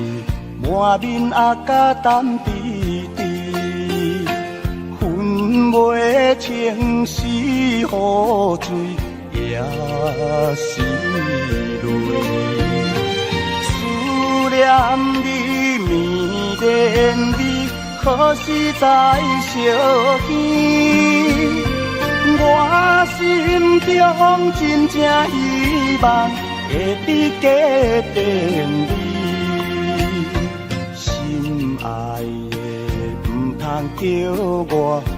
满面阿甲淡滴滴，分袂清是雨水也是泪。可是在相见。我心中真正希望会比加定你，心爱的唔通叫我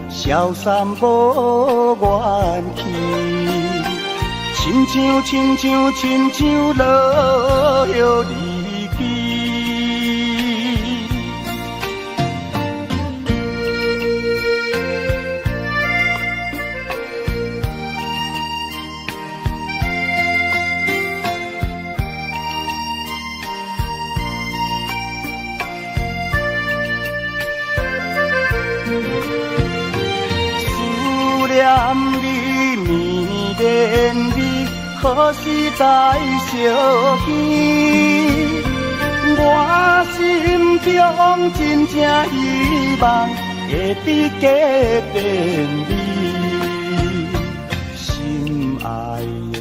消散无元气，亲像落叶离去。你绵绵你，可是在相见。我心中真正希望会比加定你，心爱的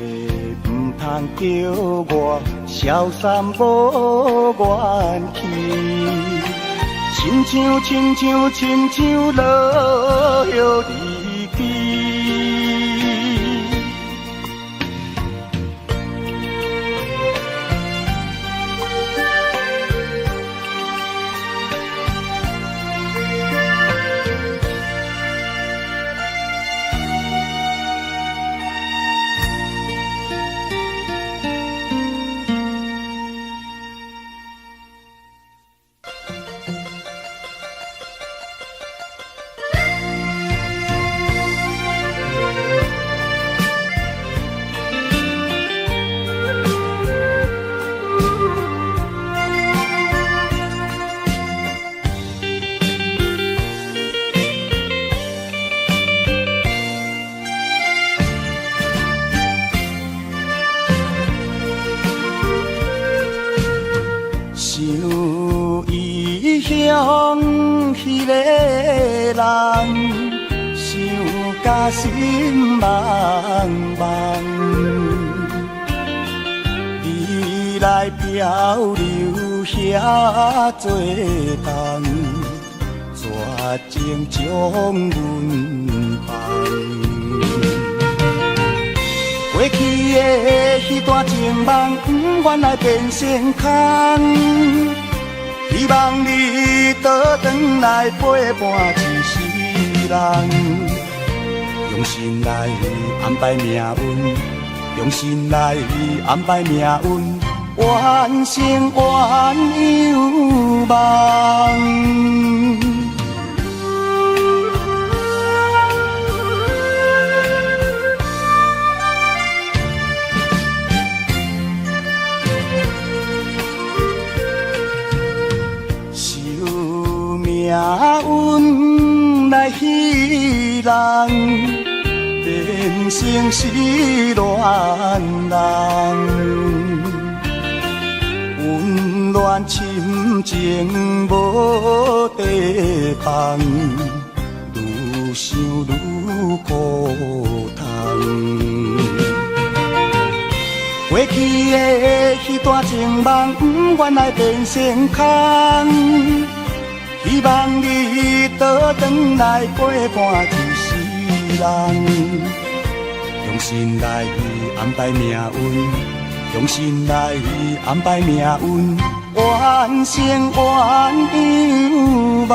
唔通叫我消散无元气，亲像落叶离去。想迄个人，想甲心茫茫，你来漂流遐多冬，绝情将阮放。过去的迄段情梦，不愿来变成空。希望你倒转来陪伴一世人，用心来安排命运，用心来安排命运，完成原有梦。命运来戏人，变成失恋人，温暖深情无地放，愈想愈苦痛。过去的迄段情梦，不愿来变成空。希望你倒转来陪伴一世人，用心来安排命运，用心来安排命运，完成原有梦。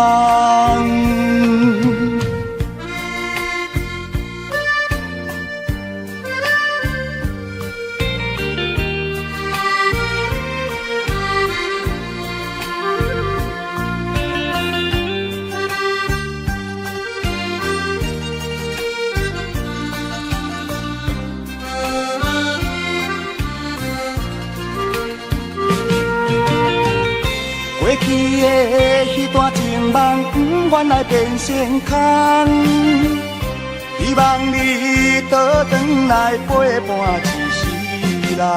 过去的迄段情梦，不愿来变成空。希望你倒转来陪伴一世人，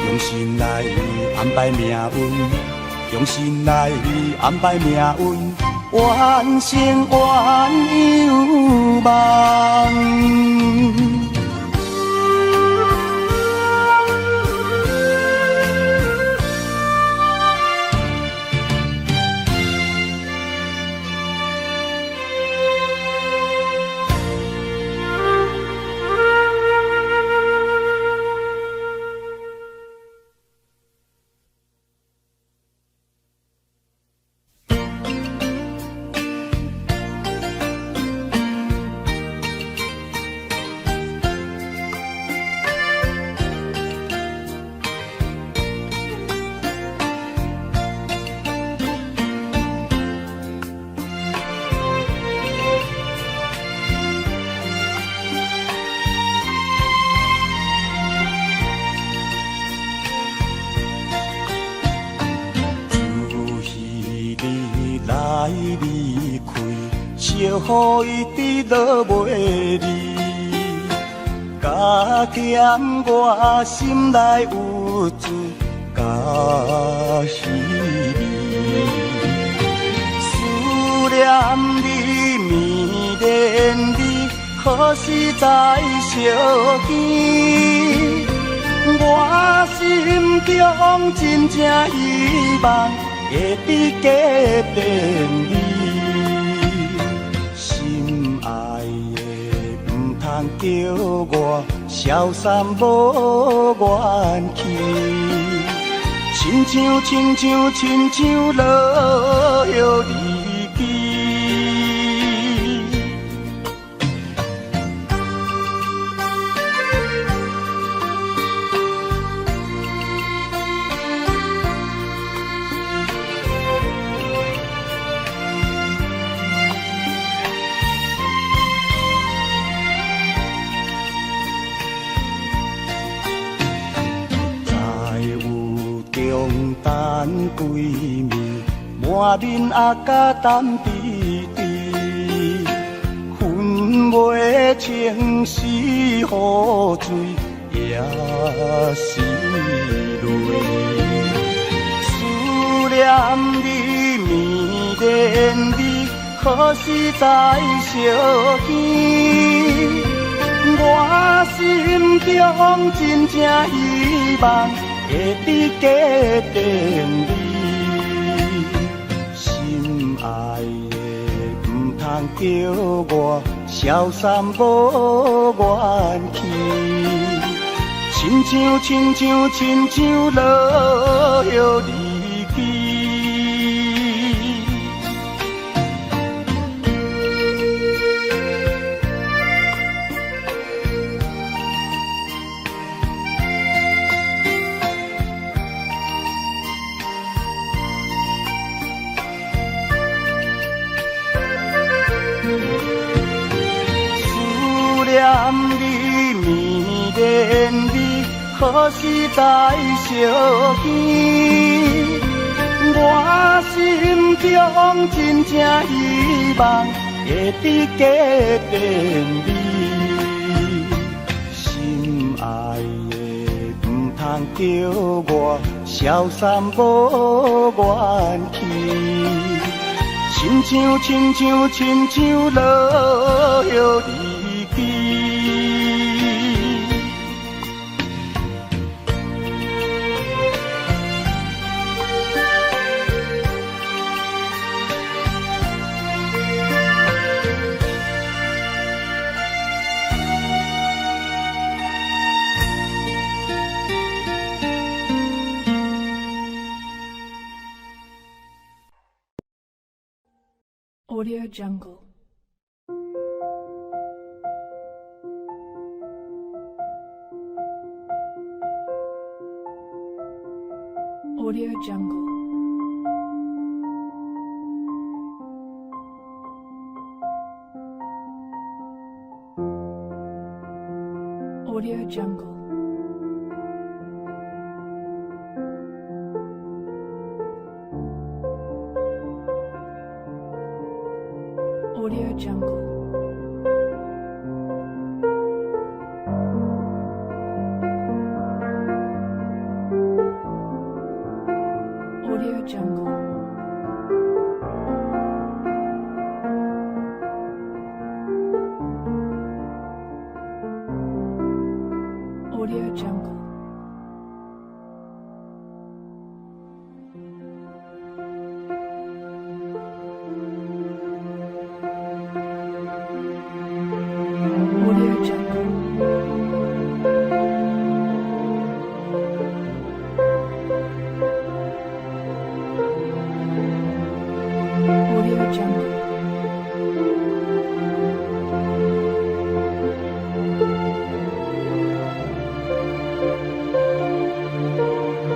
用心来安排命运，用心来安排命运，完成原有梦。就予伊滴落袂离，加添我心内有罪，加稀微。思念你，迷恋你，可是在相见。我心中真正希望会比加变你，心爱的唔通叫我消散无元气，亲像落叶离枝。闺蜜满面阿甲淡滴滴，分袂清是雨水也是泪。思念你，迷恋你，可是在相见。我心中真正希望会比加变你，心爱的唔通叫我消散无元气，亲像落叶离枝。念你，迷恋你，可是在相见。我心中真正希望会比加变你，心爱的唔通叫我消散无元气，亲像落叶离枝。Audio Jungle. Audio Jungle. Audio Jungle. Audio Jungle. Audio Jungle. Audio Jungle. Audio Jungle. Audio Jungle.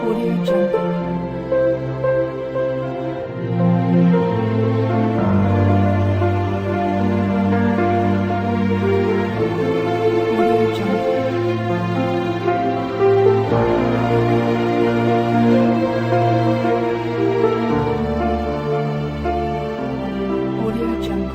Audio Jungle. Audio Jungle.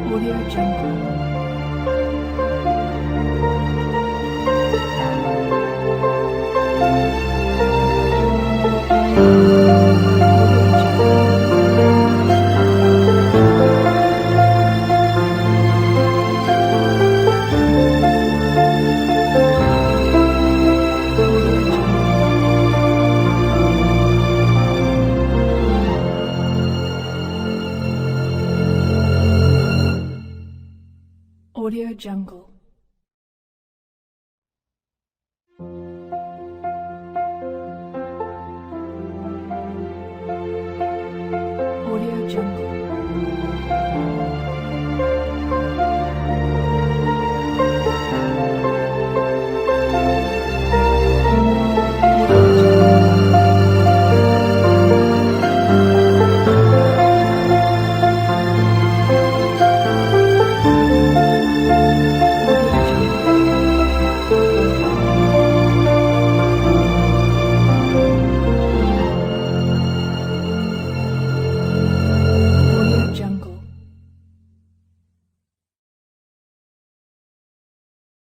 Audio Jungle. Audio Jungle. Audio Jungle.